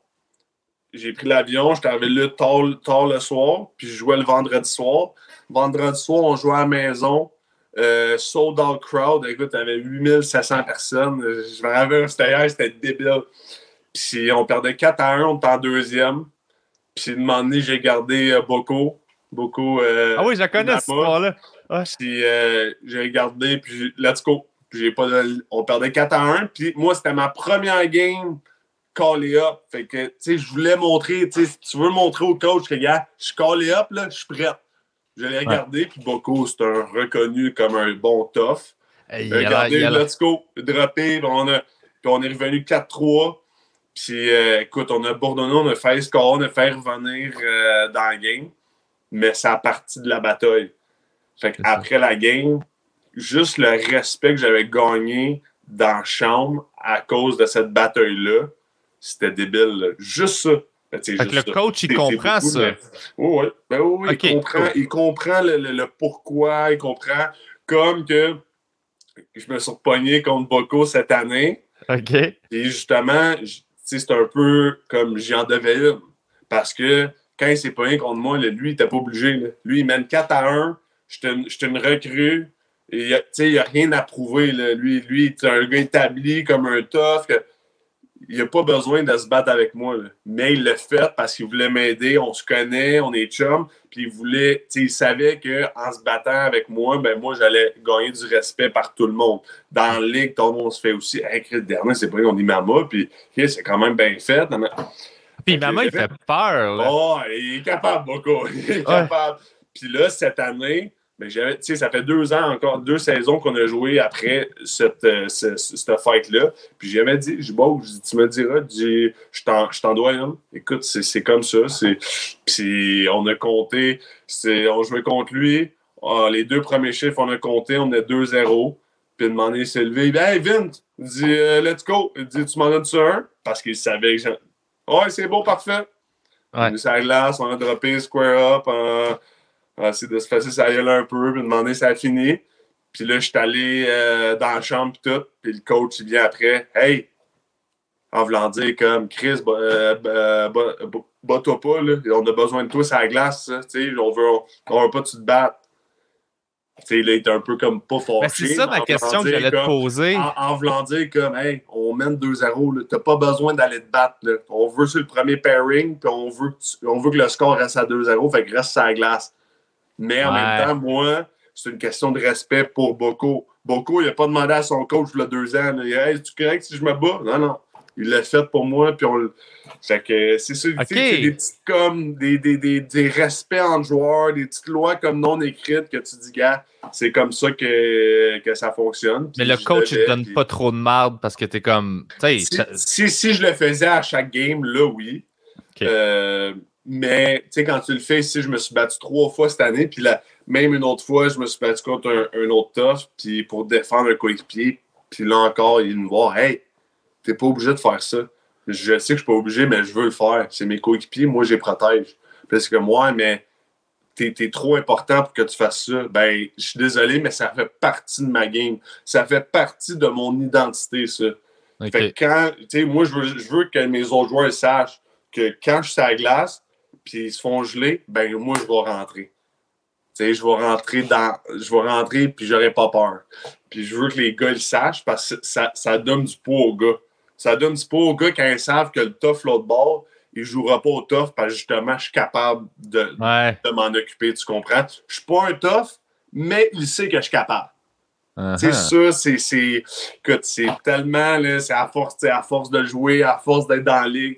J'ai pris l'avion, j'étais arrivé là tard le soir, puis je jouais le vendredi soir. Vendredi soir, on jouait à la maison. Sold out crowd. Écoute, il y avait 8700 personnes. Je me rappelle, c'était débile. Puis on perdait 4-1, on était en deuxième. Puis un moment donné, j'ai gardé Boko. Ah oui, je la connais, cette histoire-là. Ouais. Puis j'ai regardé, puis let's go. Puis on perdait 4-1. Puis moi, c'était ma première game callé up. Fait que, tu sais, je voulais montrer, tu sais, si tu veux montrer au coach que, gars, je suis callé up, là, je suis prêt. Je l'ai regardé, puis Boko, c'est un reconnu comme un bon tough. Regardez, let's go, droppé, puis on est revenu 4-3. Puis, écoute, on a bourdonné, on a fait score, on a fait revenir dans la game. Mais c'est à partir de la bataille. Fait qu'après la game, juste le respect que j'avais gagné dans la chambre à cause de cette bataille-là, c'était débile. Là. Juste ça. Fait que le coach, il comprend ça. Mais... Oui. Okay, il comprend le pourquoi. Il comprend comme que je me suis repogné contre Boko cette année. OK. Et justement, c'est un peu comme j'en devais une. Parce que quand il s'est pogné contre moi, là, lui, il n'était pas obligé. Là. Lui, il mène 4-1. J'étais une recrue. Il n'y a rien à prouver. Là. Lui, c'est un gars établi comme un tough. Il n'a pas besoin de se battre avec moi. Là. Mais il l'a fait parce qu'il voulait m'aider. On se connaît, on est chum. Puis il savait qu'en se battant avec moi, ben moi, j'allais gagner du respect par tout le monde. Dans la ligue, tout le monde se fait aussi. Hey, le dernier, c'est pas qu'on dit Mama. Puis c'est quand même bien fait. Puis Mama, il fait peur. Là. Oh, il est capable, beaucoup. Il est capable. Puis là, cette année, ben, ça fait 2 ans encore, 2 saisons qu'on a joué après cette fight-là. Puis j'avais dit, tu me diras, je t'en dois une. Écoute, c'est comme ça. Puis on a compté, on jouait contre lui. Les 2 premiers chiffres, on a compté, on est 2-0. Puis il demandé, il s'est levé. Il dit, hey, Vint, il dit, let's go. Il dit, tu m'en donnes-tu un? Parce qu'il savait que ouais, c'est bon, parfait. On a mis sa glace, on a droppé square up. On a essayé de se passer ça gueule un peu, puis demander si ça a fini. Puis là, je suis allé dans la chambre, puis tout. Puis le coach, il vient après. Hey! En voulant dire comme Chris, bats-toi pas, là. On a besoin de toi sur la glace, tu sais. On veut pas que tu te battes. Tu sais, là, il est un peu comme pas fâché. Ben, c'est ça ma question que j'allais te poser. En voulant dire comme, hey, on mène 2-0, t'as pas besoin d'aller te battre, là. On veut sur le premier pairing, puis on veut que le score reste à 2-0, fait que reste sur la glace. Mais en même temps, moi, c'est une question de respect pour Boko. Boko, il n'a pas demandé à son coach il y a 2 ans. Là, hey, es-tu correct si je me bats? Non. Il l'a fait pour moi, puis Fait que c'est sûr, okay. C'est des petites comme des respects entre joueurs, des petites lois comme non écrites que tu dis, gars, c'est comme ça que ça fonctionne. Mais le coach, il te donne pas trop de marde parce que t'es comme. Si je le faisais à chaque game, là, oui. Okay. Mais, tu sais, quand tu le fais, ici, je me suis battu 3 fois cette année, puis même une autre fois, je me suis battu contre un autre tough, puis pour défendre un coéquipier, puis là encore, il me voit, hey, t'es pas obligé de faire ça. Je sais que je suis pas obligé, mais je veux le faire. C'est mes coéquipiers, moi, je les protège. Parce que moi, mais t'es trop important pour que tu fasses ça. Ben, je suis désolé, mais ça fait partie de ma game. Ça fait partie de mon identité, ça. Okay. Fait que quand, tu sais, moi, je veux que mes autres joueurs sachent que quand je suis à la glace, puis ils se font geler, ben moi, je vais rentrer. Tu sais, je vais rentrer, puis j'aurai pas peur. Puis je veux que les gars le sachent parce que ça donne du poids aux gars. Ça donne du poids aux gars quand ils savent que le tough l'autre bord, il jouera pas au tough parce que justement, je suis capable de m'en occuper, tu comprends? Je suis pas un tough, mais il sait que je suis capable. Tu sais, ça, c'est tellement, là, c'est à force de jouer, à force d'être dans la ligue.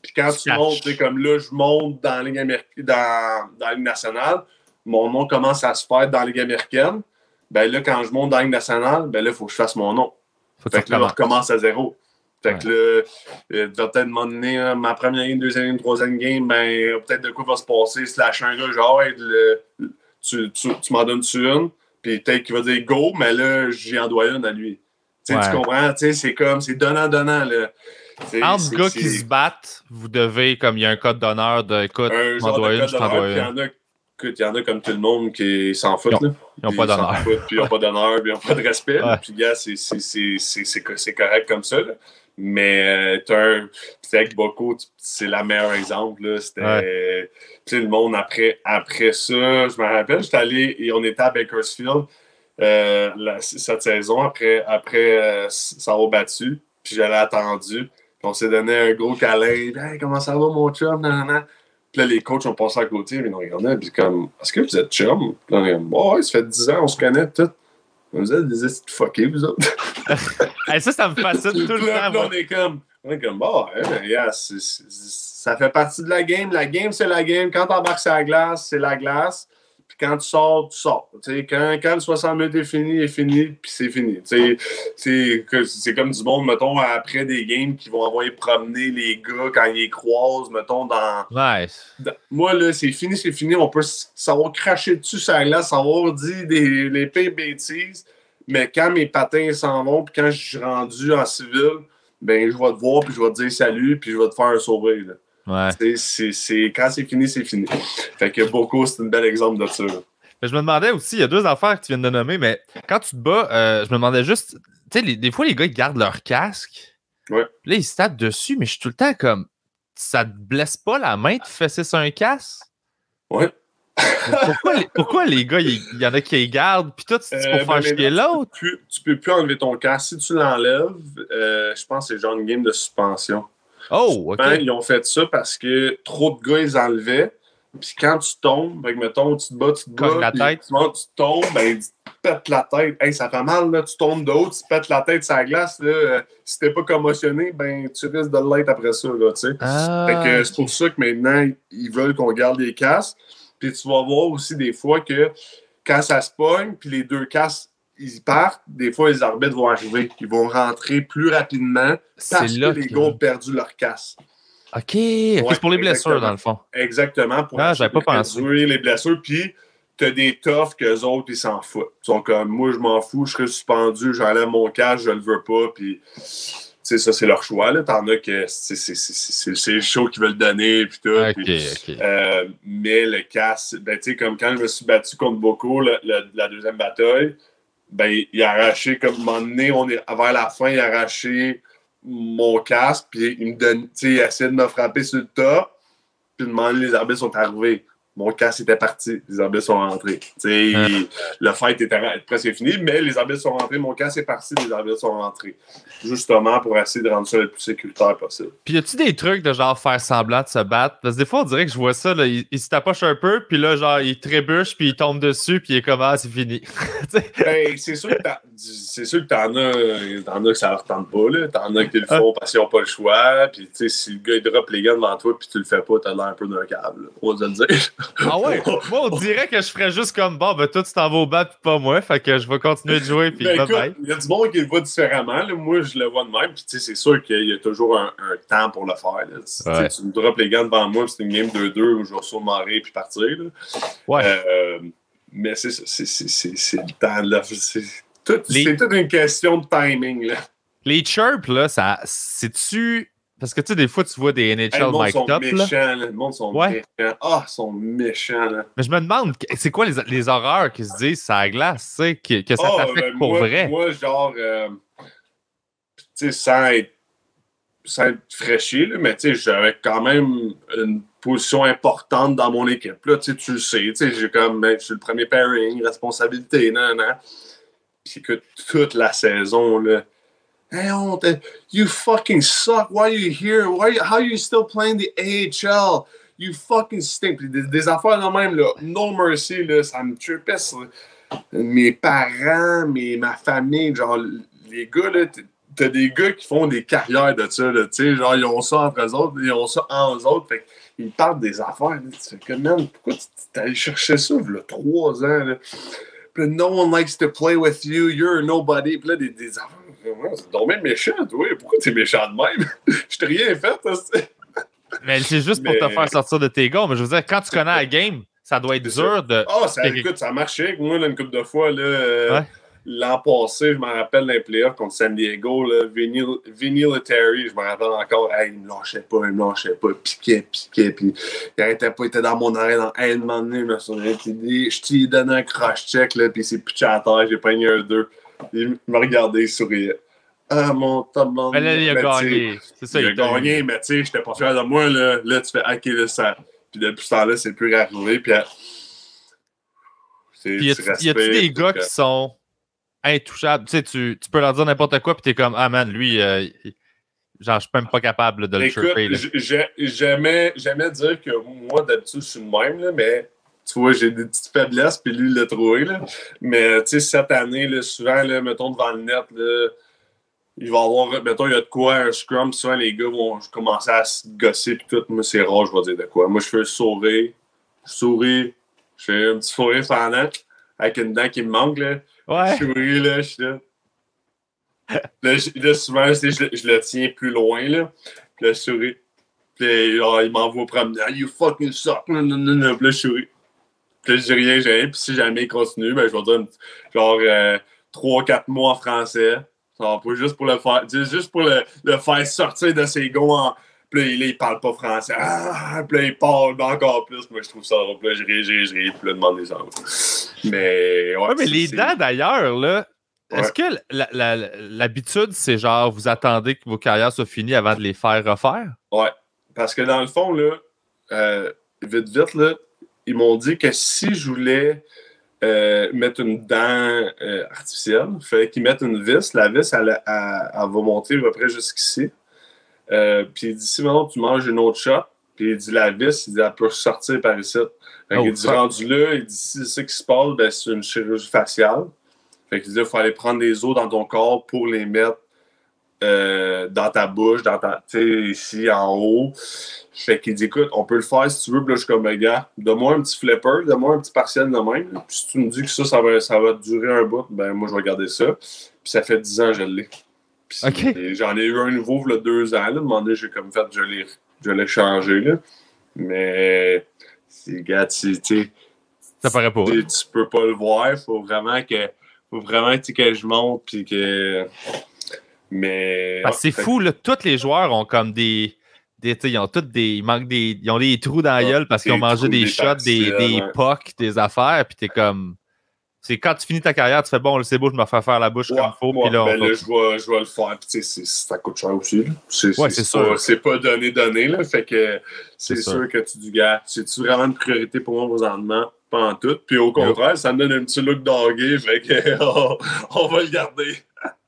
Puis quand tu montes, comme là, je monte dans la Ligue dans la Ligue nationale, mon nom commence à se faire dans la Ligue américaine. Ben là, quand je monte dans la Ligue nationale, ben là, il faut que je fasse mon nom. Fait que là, on recommence à zéro. Fait que là, il va peut-être m'emmener ma première game, deuxième game, troisième game, ben peut-être de quoi va se passer, slash un gars, genre, hey, tu m'en donnes-tu une? Puis peut-être qu'il va dire go, mais là, j'y en dois une à lui. Tu comprends? C'est comme, c'est donnant-donnant. Là. Entre gars qui se battent, vous devez, comme il y a un code d'honneur de écoute, tu m'en dois une, je t'en dois une. Il y en a comme tout le monde qui s'en foutent. Ils n'ont pas d'honneur. Puis ils n'ont pas d'honneur, puis ils n'ont pas de respect. Puis, gars, c'est correct comme ça. Là. Mais avec Boko, c'est le meilleur exemple. Là. C'était le monde après ça. Je me rappelle, j'étais allé et on était à Bakersfield cette saison après s'avoir battu. Puis j'avais attendu. Puis on s'est donné un gros câlin. Hey, comment ça va, mon chum? Nanana. Puis là, les coachs ont passé à côté. Ils nous regardaient. Puis comme, est-ce que vous êtes chum? Puis là, on est comme, ouais, ça fait 10 ans, on se connaît tout. Vous êtes des estis de fuckés, vous autres. Ça me fascine tout le temps. Là, on est comme, bon, ça fait partie de la game. La game, c'est la game. Quand t'embarques sur la glace, c'est la glace. Puis quand tu sors, tu sors. Quand le 60 minutes est fini, puis c'est fini. C'est comme du monde, mettons, après des games qui vont envoyer promener les gars quand ils les croisent, mettons, moi, là, c'est fini. On peut savoir cracher dessus sur la glace, savoir dire les pires bêtises. Mais quand mes patins s'en vont, puis quand je suis rendu en civil, ben je vais te voir, puis je vais te dire salut, puis je vais te faire un sourire. Là. Ouais. Quand c'est fini, c'est fini. Fait que Boko, c'est un bel exemple de ça. Là. Je me demandais aussi, il y a 2 affaires que tu viens de nommer, mais quand tu te bats, je me demandais juste, tu sais, des fois, les gars, ils gardent leur casque. Ouais. Là, ils se tapent dessus, mais je suis tout le temps comme, ça te blesse pas la main de fesser sur un casque? Ouais. Pourquoi les gars, il y en a qui les gardent, puis toi, c'est pour faire chier l'autre? Tu peux plus enlever ton casque. Si tu l'enlèves, je pense que c'est genre une game de suspension. Oh, OK. Ils ont fait ça parce que trop de gars, ils enlevaient. Puis quand tu tombes, mettons, tu te bats, la tête. Tu tombes, ben, tu te pètes la tête. Hey, ça fait mal, là. Tu tombes de haut, tu te pètes la tête sur la glace. Là. Si t'es pas commotionné, ben, tu risques de l'être après ça, là, tu sais. Fait que c'est pour ça que maintenant, ils veulent qu'on garde les casques. Puis tu vas voir aussi des fois que quand ça se pogne, puis les 2 casques, ils partent, des fois, les arbitres vont arriver. Ils vont rentrer plus rapidement parce que les gars ont perdu leur casque. OK, c'est pour les blessures, dans le fond. Exactement, pour j'avais pas pensé. réduire les blessures. Puis, t'as des toughs qu'eux autres, ils s'en foutent. Ils sont comme, moi, je m'en fous, je serai suspendu, j'enlève mon casque, je le veux pas. Puis, ça, c'est leur choix. Là. T'en as que c'est le show qu'ils veulent donner. Puis tout. OK. Mais le casque, ben, tu sais, comme quand je me suis battu contre Boko, la deuxième bataille, ben, il a arraché, comme un moment donné, vers la fin, il a arraché mon casque, puis il me donne, tu sais, il essaie de me frapper sur le top, puis de demander les arbitres sont arrivés. mon casque était parti, les arbitres sont rentrés. Le fight était presque fini, mais les arbitres sont rentrés, mon casque est parti, les arbitres sont rentrés. Justement pour essayer de rendre ça le plus sécuritaire possible. Puis y a-tu des trucs de genre faire semblant de se battre? Parce que des fois, on dirait que je vois ça, là, il se tapoche un peu, puis là, genre, il trébuche, puis il tombe dessus, puis il est comme, ah, c'est fini. Ben, c'est sûr que t'en as que ça leur tente pas, là. T'en as qui le font parce qu'ils n'ont pas le choix, puis tu sais, si le gars il drop les gars devant toi, puis tu le fais pas, t'as l'air un peu d'un câble, on va te le dire. Ah ouais? Moi, on dirait que je ferais juste comme, bon, ben toi, tu t'en vas au bat, puis pas moi, fait que je vais continuer de jouer, puis bye-bye. Il y a du monde qui le voit différemment, là. Moi, je le vois de même, puis tu sais, c'est sûr qu'il y a toujours un temps pour le faire, là. Tu me drops les gars devant moi, puis c'est une game 2-2 où je vais saumarrer puis partir, là. Ouais. Mais c'est le temps, là. C'est toute une question de timing, là. Les chirps, là, c'est-tu... Parce que, tu sais, des fois, tu vois des NHL mic'd up, là. Le monde sont méchants. Ah, ils sont méchants, là. Mais je me demande, c'est quoi les horreurs qui se disent sur la glace, tu sais, que ça t'affecte pour vrai? Moi, genre, tu sais, sans être fraîchier, là, mais tu sais, j'avais quand même une position importante dans mon équipe, là, tu le sais, tu sais, je suis le premier pairing, responsabilité, nan. Puis que toute la saison, là, hey, you fucking suck. Why are you here? How are you still playing the AHL? You fucking stink. Des affaires de même, là. No mercy, là. Ça me tripait. Mes parents, ma famille, genre, les gars, là, t'as des gars qui font des carrières de ça, là. Tu sais, genre, ils ont ça entre eux autres, ils ont ça en eux autres. Fait qu'ils parlent des affaires, là. Tu fais que, man, pourquoi t'es allé chercher ça, il y a 3 ans, là? Puis no one likes to play with you, you're a nobody. Puis là, des affaires. C'est dommage méchant, toi. Pourquoi t'es méchant de même? Je t'ai rien fait, Mais c'est juste pour te faire sortir de tes gars. Mais je veux dire, quand tu connais la game, ça doit être dur de. Écoute, ça a marché. Moi, là, une couple de fois, là, l'an passé, je me rappelle d'un playoff contre San Diego, là, Vinny Letary, je me rappelle encore, hey, il me lâchait pas, piquait, puis il arrêtait pas, il était dans mon arrêt, hey, demandé, je me souviens, je t'ai donné un cross-check, là, puis il s'est pitché à terre, j'ai pogné un 2. Il me regardait, il souriait. Ah, mon tabac. Mais là, il a gagné. C'est ça, il a gagné, mais tu sais, j'étais pas fier de moi, là. Là, tu fais, OK, là, ça. Puis depuis ce temps-là, c'est plus arrivé, puis y a-tu des gars qui sont intouchables? Tu sais, tu peux leur dire n'importe quoi, puis t'es comme, ah man, lui, genre, je suis même pas capable là, de le choper. J'aimais dire que moi, d'habitude, je suis le même, là, mais tu vois, j'ai des petites faiblesses, puis lui, il l'a trouvé, là. Mais, tu sais, cette année, là, souvent, là, mettons, devant le net, là, il va y avoir, mettons, il y a de quoi, un scrum, souvent, les gars vont commencer à se gosser, puis tout. Moi, c'est rare, je vais dire de quoi. Moi, je fais un sourire, je fais un petit sourire pendant, avec une dent qui me manque, là. Ouais. Je souris, là, je suis là. Là, souvent, je le tiens plus loin, là. Puis là, je souris. Puis là, il m'envoie promener. Ah, you fucking suck. Puis là, je souris. Puis là, je dis rien, j'ai. Puis si jamais il continue, ben, je vais dire genre 3-4 mots en français. Genre, juste pour le faire, juste pour le faire sortir de ses gonds. Puis là, il parle pas français. Puis là, il parle encore plus. Moi, je trouve ça drôle. Puis là, je ris. Puis là, demande des gens. Mais, ouais, mais les dents, d'ailleurs, là, est-ce que l'habitude, c'est genre, vous attendez que vos carrières soient finies avant de les faire refaire? Ouais. Parce que dans le fond, là, vite, là, ils m'ont dit que si je voulais mettre une dent artificielle, il fallait qu'ils mettent une vis. La vis, elle va monter à peu près jusqu'ici. Puis il dit, si maintenant tu manges une autre shot, puis il dit, la vis, il dit, elle peut sortir par ici. Il dit, rendu là, il dit, si c'est ça qui se passe, ben, c'est une chirurgie faciale. Fait qu'il dit, il faut aller prendre des os dans ton corps pour les mettre dans ta bouche, ici en haut. Fait qu'il dit, écoute, on peut le faire si tu veux. Puis là, je suis comme, gars, donne-moi un petit flipper, donne-moi un petit partiel de même. Puis si tu me dis que ça va durer un bout, ben moi, je vais garder ça. Puis ça fait 10 ans que je l'ai. Puis j'en ai eu un nouveau, il y a 2 ans. Là, demandé, j'ai comme fait, je l'ai changé. Là. Mais, gars, ça paraît pas. Tu peux pas le voir. Faut vraiment que je monte. Puis que. Mais. C'est fou, là. Tous les joueurs ont comme ils ont tous ils ont des trous dans la gueule parce qu'ils ont mangé des shots, des pucks, des affaires, puis t'es comme. C'est quand tu finis ta carrière, tu fais bon, c'est beau, je me fais faire la bouche comme il faut. Puis là, je vais le faire. Puis ça coûte cher aussi. C'est sûr. C'est pas donné, là. Fait que c'est sûr que tu dis, gars, c'est-tu vraiment une priorité pour moi présentement? Pas en tout. Puis au contraire, ça me donne un petit look dogué. Fait que on va le garder.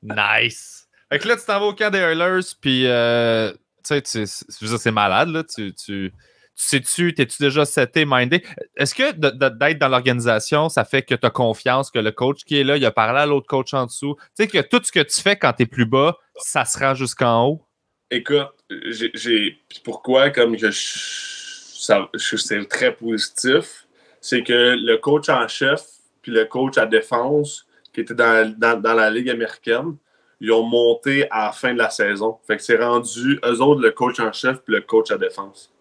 Nice. Fait que là, tu t'en vas au camp des Oilers. Puis, tu sais, c'est malade, là. Tu sais-tu, t'es-tu déjà seté, mindé? Est-ce que d'être dans l'organisation, ça fait que tu as confiance que le coach qui est là, il a parlé à l'autre coach en dessous? Tu sais que tout ce que tu fais quand tu es plus bas, ça se rend jusqu'en haut? Écoute, pourquoi, comme que c'est très positif, c'est que le coach en chef puis le coach à défense qui était dans la Ligue américaine, ils ont monté à la fin de la saison. Fait que c'est rendu eux autres le coach en chef puis le coach à défense.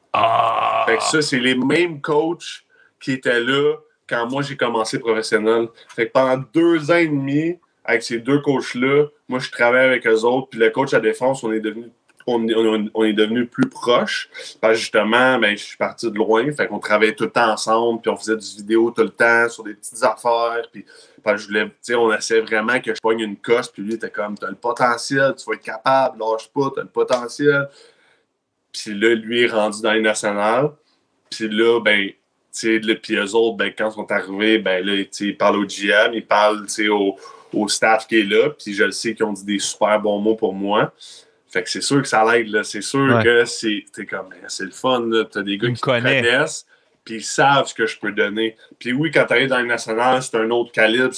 Fait que ça, c'est les mêmes coachs qui étaient là quand moi j'ai commencé professionnel. Fait que pendant 2 ans et demi, avec ces 2 coachs-là, moi je travaillais avec eux autres, puis le coach à défense, on est devenu plus proches. Parce que justement, je suis parti de loin, fait qu'on travaillait tout le temps ensemble, puis on faisait du vidéo tout le temps sur des petites affaires, puis on essayait vraiment que je pogne une coche, puis lui était comme, t'as le potentiel, tu vas être capable, lâche pas, t'as le potentiel. Puis là, lui est rendu dans les nationales. Puis là, puis eux autres, quand ils sont arrivés, là, ils parlent au GM, ils parlent au staff qui est là. Puis je le sais qu'ils ont dit des super bons mots pour moi. Fait que c'est sûr que ça l'aide, là. C'est sûr que c'est comme, c'est le fun, là. T'as des gars qui te connaissent, puis ils savent ce que je peux donner. Puis oui, quand t'arrives dans les nationales, c'est un autre calibre,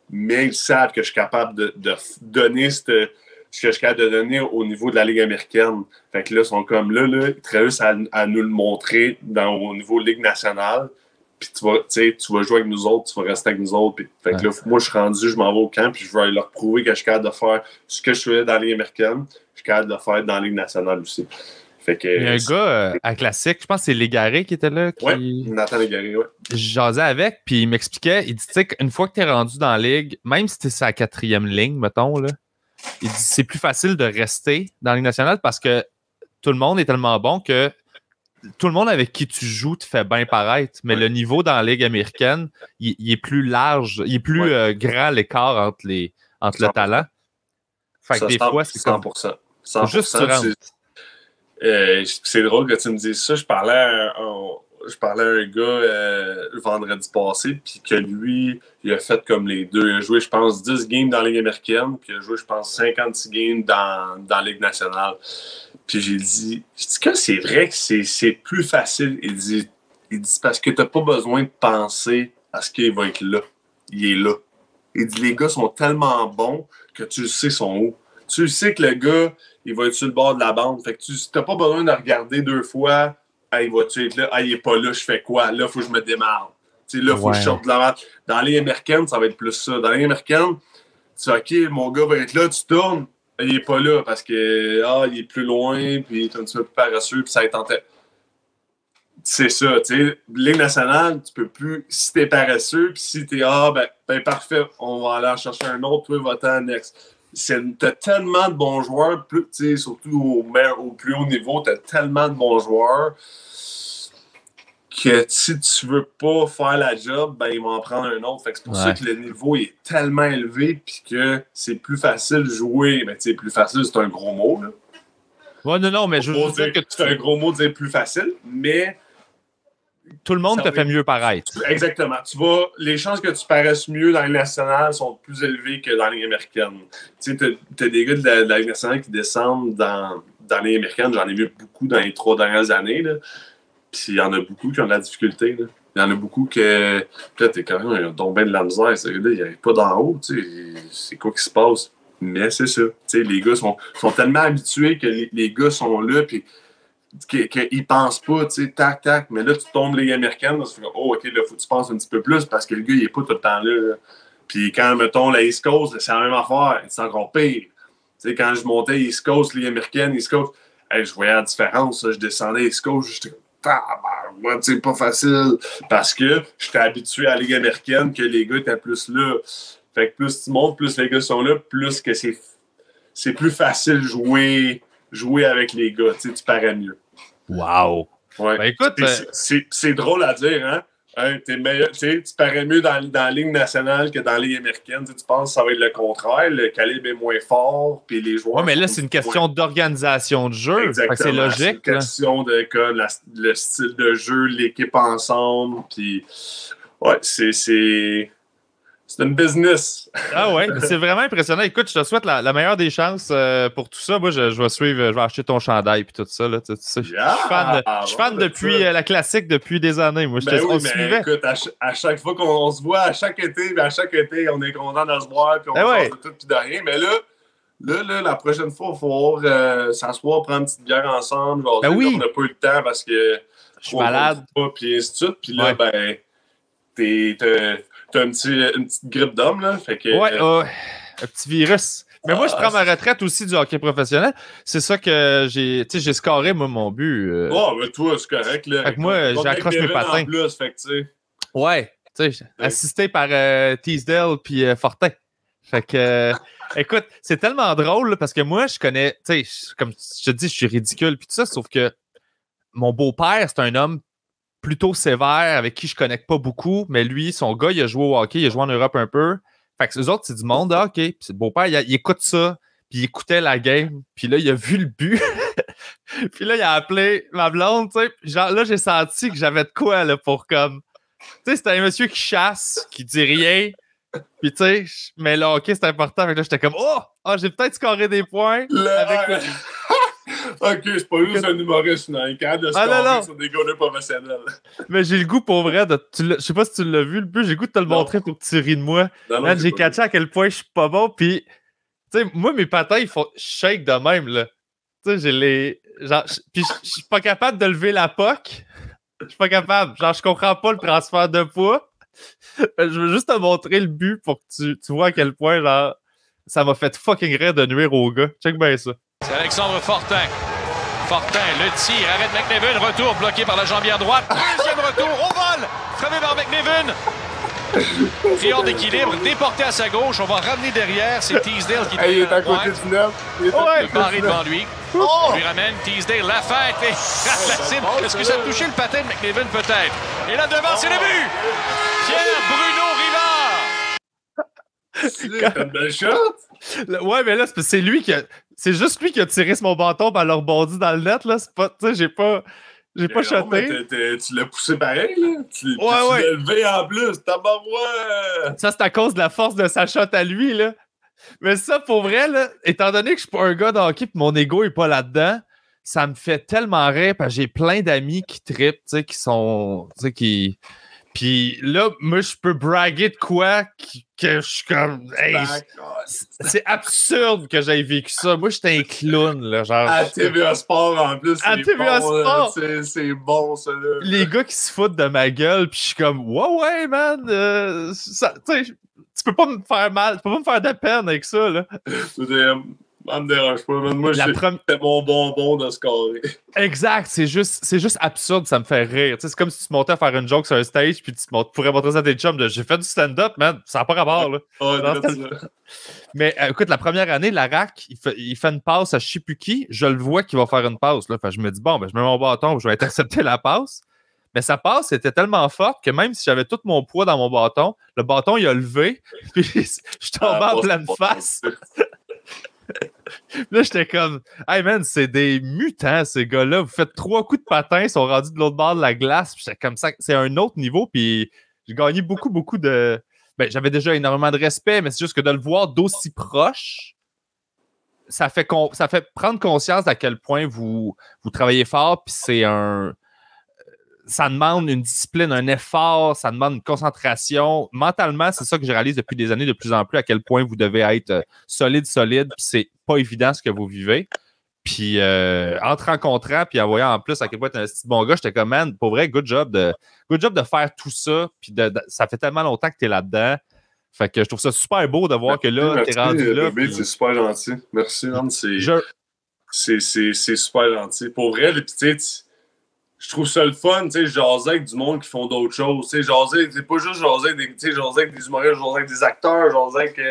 mais ils savent que je suis capable de donner ce que je suis capable de donner au niveau de la Ligue américaine. Fait que là, ils sont comme là ils réussissent à nous le montrer au niveau Ligue nationale. Puis tu vas jouer avec nous autres, tu vas rester avec nous autres. Puis, fait que là, moi, je suis rendu, je m'en vais au camp, puis je vais leur prouver que je suis capable de faire ce que je faisais dans la Ligue américaine, je suis capable de le faire dans la Ligue nationale aussi. Fait que, il y a un gars à Classique, je pense que c'est Légaré qui était là. Oui, Nathan Légaré, oui. Je jasais avec, puis il m'expliquait, il dit, tu sais, qu'une fois que tu es rendu dans la Ligue, même si tu es sur la 4e ligne, mettons, là, il dit c'est plus facile de rester dans la Ligue nationale parce que tout le monde est tellement bon que tout le monde avec qui tu joues te fait bien paraître, mais le niveau dans la Ligue américaine, il est plus large, il est plus grand l'écart entre le talent. Fait que des fois, c'est 100%. 100%. Juste tu rentres. C'est drôle que tu me dises ça. Je parlais à un gars vendredi passé, puis que lui, il a fait comme les deux. Il a joué, je pense, 10 games dans la Ligue américaine, puis il a joué, je pense, 56 games dans la Ligue nationale. Puis j'ai dit que c'est vrai que c'est plus facile. Il dit parce que t'as pas besoin de penser à ce qu'il va être là. Il est là. Il dit les gars sont tellement bons que tu le sais sont où. Tu le sais que le gars, il va être sur le bord de la bande. Fait que tu n'as pas besoin de regarder 2 fois. Hey, va-tu être là? Hey, il n'est pas là, je fais quoi? Là, il faut que je me démarre. Là, il faut que je sorte de la bande. Dans les américaines, ça va être plus ça. Dans les américaines, tu dis, OK, mon gars va être là, tu tournes. Il n'est pas là parce que il est plus loin, puis il est un petit peu plus paresseux, puis ça est tenté. C'est ça, tu sais. Ligue nationale, tu peux plus. Si t'es paresseux, puis si t'es parfait, on va aller en chercher un autre, toi, va-t'en next. T'as tellement de bons joueurs, surtout au plus haut niveau, t'as tellement de bons joueurs que si tu veux pas faire la job, ils vont en prendre un autre. Fait que c'est pour ça que le niveau est tellement élevé puis que c'est plus facile de jouer. Plus facile, c'est un gros mot, là. Ouais, non, mais je veux dire que c'est un gros mot de dire plus facile, mais tout le monde te fait mieux paraître. Exactement. Les chances que tu paraisses mieux dans les nationales sont plus élevées que dans la Ligue américaine. Tu sais, t'as des gars de la Ligue nationale qui descendent dans la Ligue américaine. J'en ai vu beaucoup dans les 3 dernières années, là. Puis il y en a beaucoup qui ont de la difficulté, là. Il y en a beaucoup que là, t'es quand même tombé de la misère. Ce gars-là, il n'arrive pas d'en haut. Tu sais, c'est quoi qui se passe? Mais c'est ça. Tu sais, les gars sont tellement habitués que les gars sont là, puis qu'ils pensent pas, tu sais, tac, mais là, tu tombes Ligue américaine, là, tu fais, OK, là, faut que tu penses un petit peu plus parce que le gars, il est pas tout le temps là. Puis quand, mettons, la East Coast, c'est la même affaire, c'est encore pire. Tu sais, quand je montais East Coast, Ligue américaine, East Coast, je voyais la différence, là, je descendais East Coast, j'étais moi, c'est pas facile parce que j'étais habitué à la Ligue américaine que les gars étaient plus là. Fait que plus tu montes, plus les gars sont là, plus que c'est plus facile jouer avec les gars, tu parais mieux. Wow! Ouais. Ben, écoute, c'est drôle à dire, hein? Hein, t'es meilleur, tu parais mieux dans la Ligue nationale que dans la Ligue américaine. Tu penses que ça va être le contraire. Le calibre est moins fort, puis les joueurs. Ouais, mais là, c'est une question d'organisation de jeu. C'est logique. C'est une question de le style de jeu, l'équipe ensemble. Puis, ouais, c'est une business. Ah ouais, c'est vraiment impressionnant. Écoute, je te souhaite la meilleure des chances pour tout ça. Moi, je vais suivre, je vais acheter ton chandail et tout ça. Là, je suis fan depuis la classique depuis des années. Moi, on suivait. Écoute, à chaque fois qu'on se voit, à chaque été, on est content de se voir puis on se de tout puis de rien. Mais là, la prochaine fois, il faut s'asseoir, prendre une petite bière ensemble. Genre, oui. On n'a pas eu le temps parce que je suis malade. Puis ainsi de suite. Puis là, t'as une petite grippe d'homme, là. Fait que, un petit virus. Mais moi, je prends ma retraite aussi du hockey professionnel. C'est ça que j'ai scoré, moi, mon but. Mais toi, c'est correct, là. Fait que moi, j'accroche mes patins. En plus, fait que, ouais, assisté par Teasdale puis Fortin. Fait que, écoute, c'est tellement drôle, là, parce que moi, je connais, comme je te dis, je suis ridicule puis tout ça, sauf que mon beau-père, c'est un homme plutôt sévère, avec qui je connecte pas beaucoup, mais lui, son gars, il a joué au hockey, il a joué en Europe un peu. Fait que eux autres, c'est du monde de hockey. Puis le beau-père, il écoute ça, puis il écoutait la game, puis là, il a vu le but. Puis là, il a appelé ma blonde, tu sais. Genre, là, j'ai senti que j'avais de quoi, là, pour comme... Tu sais, c'était un monsieur qui chasse, qui dit rien. Puis tu sais, mais le hockey, c'est important. Fait que là, j'étais comme, j'ai peut-être scoré des points. Ok, c'est pas juste un humoriste, non. Il est capable de scorer sur des gars professionnels. Mais j'ai le goût pour vrai de. Je sais pas si tu l'as vu, le but, j'ai le goût de te le montrer pour que tu ris de moi. Man, j'ai catché à quel point je suis pas bon. Puis, tu sais, moi, mes patins, ils font shake de même, là. Tu sais, j'ai les. Genre, puis je suis pas capable de lever la puck. Je suis pas capable. Genre, je comprends pas le transfert de poids. Je veux juste te montrer le but pour que tu vois à quel point, genre, ça m'a fait fucking rire de nuire au gars. Check bien ça. C'est Alexandre Fortin. Fortin, le tir, arrête McNevin, retour bloqué par la jambière droite. Deuxième retour, au vol, frappé par McNevin. Pris hors d'équilibre, déporté à sa gauche, on va ramener derrière, c'est Teasdale qui... il est à côté du net. Il est barré devant lui. On lui ramène Teasdale, la fête, et la cible. Est-ce que ça a touché le patin de McNevin? Peut-être. Et là devant, c'est le but! Pierre-Bruno Rivard! C'est une belle shot! Ouais, mais là, c'est lui qui a... C'est juste lui qui a tiré sur mon bâton et elle a rebondi dans le net, là. C'est pas... Tu sais, j'ai pas shoté. Tu l'as poussé pareil, là? Tu l'as levé en plus, tabarouette! Ça, c'est à cause de la force de sa shot à lui, là. Mais ça, pour vrai, là, étant donné que je suis pas un gars de hockey et mon ego est pas là-dedans, ça me fait tellement rire parce que j'ai plein d'amis qui trippent, tu sais, qui sont... Tu sais, qui... Puis là, moi, je peux braguer de quoi que je suis comme... Hey, c'est absurde que j'aie vécu ça. Moi, j'étais un clown, là. Genre, à TVA Sport, en plus, à TVA Sport! C'est bon, ça, là. Les gars qui se foutent de ma gueule, puis je suis comme, ouais, man, tu sais, tu peux pas me faire mal, tu peux pas me faire de peine avec ça, là. Ça me dérange pas, man. Moi, c'était mon bonbon de scorer. Exact, c'est juste absurde, ça me fait rire. Tu sais, c'est comme si tu montais à faire une joke sur un stage, puis tu pourrais montrer ça à tes chums de j'ai fait du stand-up, man. Ça n'a pas rapport, là. Mais écoute, la première année, Larac, il fait une passe à je sais plus qui. Je le vois qu'il va faire une passe, là. Fait que je me dis, bon, ben, je mets mon bâton, je vais intercepter la passe. Mais sa passe était tellement forte que même si j'avais tout mon poids dans mon bâton, le bâton, il a levé, puis je tombais en pleine face. Là, j'étais comme, hey man, c'est des mutants, ces gars-là. Vous faites 3 coups de patin, ils sont rendus de l'autre bord de la glace. Puis j'étais comme ça, c'est un autre niveau. Puis j'ai gagné beaucoup de. Ben, j'avais déjà énormément de respect, mais c'est juste que de le voir d'aussi proche, ça fait prendre conscience à quel point vous travaillez fort. Puis c'est un. Ça demande une discipline, un effort, ça demande une concentration. Mentalement, c'est ça que je réalise depuis des années de plus en plus, à quel point vous devez être solide, puis c'est pas évident ce que vous vivez. Puis en te rencontrant, puis en voyant en plus à quel point t'es un petit bon gars, j'étais comme, man, pour vrai, good job de faire tout ça, puis ça fait tellement longtemps que t'es là-dedans. Fait que je trouve ça super beau de voir que là, t'es rendu là. Bébé, c'est super gentil. Merci, man. C'est super gentil. Pour vrai, puis tu sais, je trouve ça le fun, tu sais, jaser avec du monde qui font d'autres choses. Tu sais, jaser, c'est pas juste jaser avec des humoristes, jaser avec des acteurs, jaser avec...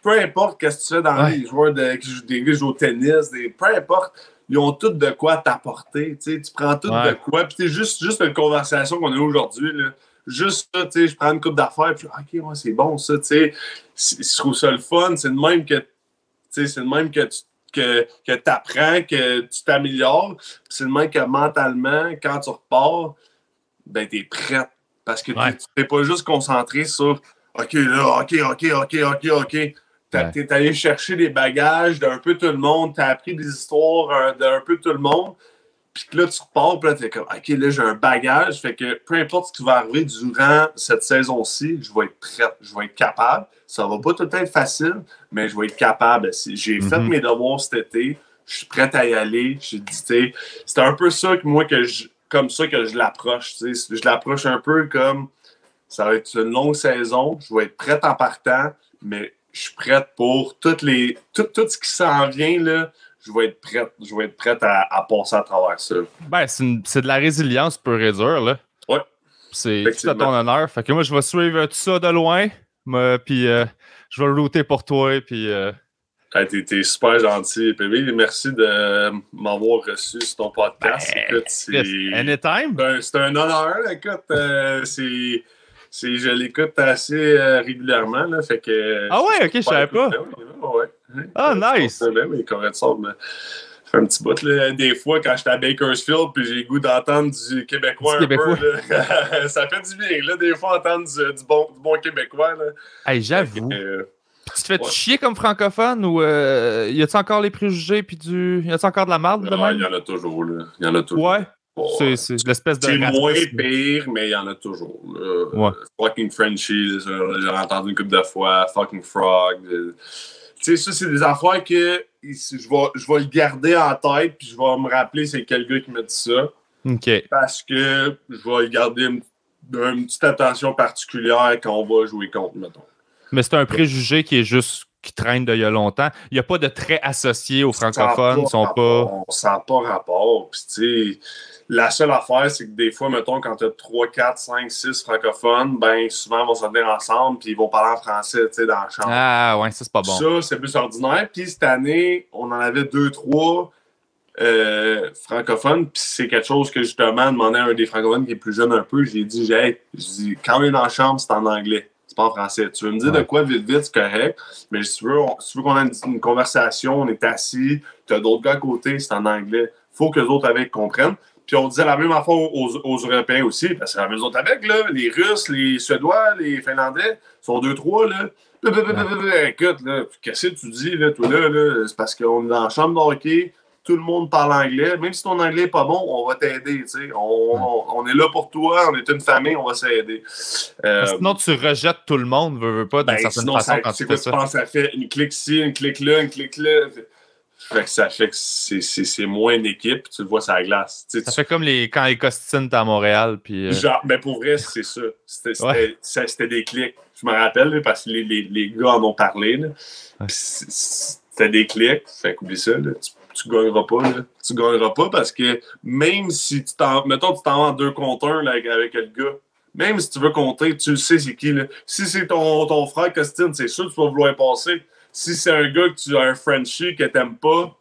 peu importe qu'est-ce que tu fais dans les joueurs qui jouent au tennis, peu importe, ils ont tous de quoi t'apporter. Tu sais, tu prends tout de quoi. Puis c'est juste une conversation qu'on a aujourd'hui, là. juste ça, tu sais, je prends une coupe d'affaires, puis OK, ouais, c'est bon, ça, tu sais. Je trouve ça le fun. C'est de même que, tu sais, c'est de même que tu apprends, que tu t'améliores. C'est de même que mentalement, quand tu repars, ben, t'es prête. Parce que tu n'es pas juste concentré sur OK, là, OK. T'es allé chercher des bagages d'un peu tout le monde, t'as appris des histoires d'un peu tout le monde. Puis que là, tu repars, puis là, t'es comme OK, là, j'ai un bagage. Fait que peu importe ce qui va arriver durant cette saison-ci, je vais être prête, je vais être capable. Ça va pas tout être facile, mais je vais être capable. J'ai fait mes devoirs cet été, je suis prête à y aller. C'est un peu ça que moi, comme ça que je l'approche. Je l'approche un peu comme ça va être une longue saison, je vais être prête en partant, mais je suis prête pour tout ce qui s'en vient, là. Je vais être prête à passer à travers ça. Ben, c'est de la résilience pure et dure, là. Ouais. C'est tout à ton honneur. Fait que moi, je vais suivre tout ça de loin, puis je vais le router pour toi, puis... T'es super gentil, PB. Merci de m'avoir reçu sur ton podcast. Ben, écoute, anytime. C'est un honneur. Écoute, je l'écoute assez régulièrement. Là, fait que, ah ouais, ok, je savais pas. Ah, nice. Oui, correct, ça me fait un petit bout. Là. Des fois, quand j'étais à Bakersfield, puis j'ai le goût d'entendre du québécois peu, là, ça fait du bien. Là, des fois, entendre du bon québécois. Là. Hey, j'avoue. Tu te fais chier comme francophone ou y a-t-il encore les préjugés puis y a-t-il encore de la marde de même? Il y en a toujours, là. Il y en a toujours. Ouais. C'est l'espèce de c'est racisme. moins pire, mais il y en a toujours. Fucking Frenchies, j'ai entendu une couple de fois. Fucking frog. Tu sais, ça, c'est des affaires que je vais le garder en tête puis je vais me rappeler c'est quel gars qui m'a dit ça. OK. Parce que je vais garder une petite attention particulière quand on va jouer contre, mettons. Mais c'est un préjugé qui traîne d'il y a longtemps. Il n'y a pas de traits associés aux francophones. On sent pas rapport. Puis, tu sais, la seule affaire, c'est que des fois, mettons, quand tu as 3, 4, 5, 6 francophones, ben souvent, ils vont se venir ensemble puis ils vont parler en français, tu sais, dans la chambre. Ah, ouais, ça, c'est pas bon. Ça, c'est plus ordinaire. Puis, cette année, on en avait 2, 3 francophones. Puis, c'est quelque chose que, justement, demandé à un des francophones qui est plus jeune un peu. J'ai dit, quand on est dans la chambre, c'est en anglais. C'est pas en français. Tu veux me dire de quoi vite, c'est correct. Mais si tu veux qu'on ait une conversation, on est assis, tu as d'autres gars à côté, c'est en anglais. Il faut que les autres avec comprennent. Puis on disait la même affaire aux Européens aussi, parce que les autres avec, là, les Russes, les Suédois, les Finlandais, sont 2-3, là. Écoute, là, qu'est-ce que tu dis, là, toi, là? C'est parce qu'on est dans la chambre de hockey, tout le monde parle anglais. Même si ton anglais n'est pas bon, on va t'aider, tu sais. On est là pour toi, on est une famille, on va s'aider. Sinon, tu rejettes tout le monde, veux pas, d'une certaine façon, quand tu fais ça. Je pense que ça fait une clique ci, une clique là, une clique là. Fait que ça fait que c'est moins une équipe, tu le vois sur la glace. Ça fait comme quand les Costines étaient à Montréal. Puis, Genre, mais pour vrai, c'est ça. C'était des clics. Je me rappelle, parce que les gars en ont parlé. Là. C'était des clics. Fait qu'oublie ça, là. Tu gagneras pas. Là. Tu gagneras pas parce que même si tu t'en vas en 2 contre 1 là, avec le gars, même si tu veux compter, tu le sais c'est qui. Là. Si c'est ton frère Costine, c'est sûr que tu vas vouloir passer. Si c'est un gars que tu as un Frenchie que t'aimes pas,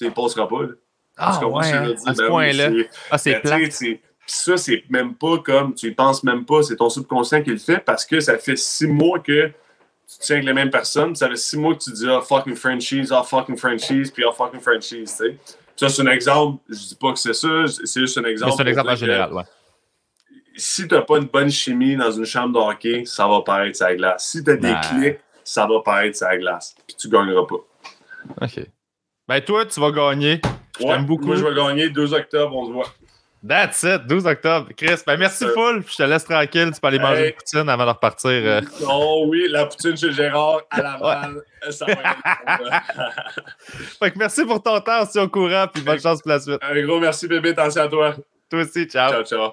il passera pas. Là. Ah ouais, à ce point-là. C'est plate. Puis ça, c'est même pas comme, tu y penses même pas, c'est ton subconscient qui le fait parce que ça fait 6 mois que tu tiens avec les mêmes personnes, ça fait 6 mois que tu dis « Ah, fucking Frenchies, puis ah, fucking Frenchies », tu sais. Ça, c'est un exemple, je dis pas que c'est ça, c'est juste un exemple. C'est un exemple en général, ouais. Si t'as pas une bonne chimie dans une chambre de hockey, ça va paraître sur la glace. Si t'as des clics, ça va paraître sur la glace. Puis tu gagneras pas. OK. Ben toi, tu vas gagner. Je t'aime beaucoup. Moi, je vais gagner 2 octobre, on se voit. That's it, 12 octobre. Chris, ben merci full. Je te laisse tranquille. Tu peux aller manger une poutine avant de repartir. Oh oui, la poutine chez Gérard à Laval. Ça va être Fait que merci pour ton temps. On se tient au courant. Puis bonne chance pour la suite. Un gros merci, bébé. Attention à toi. Toi aussi. Ciao. Ciao.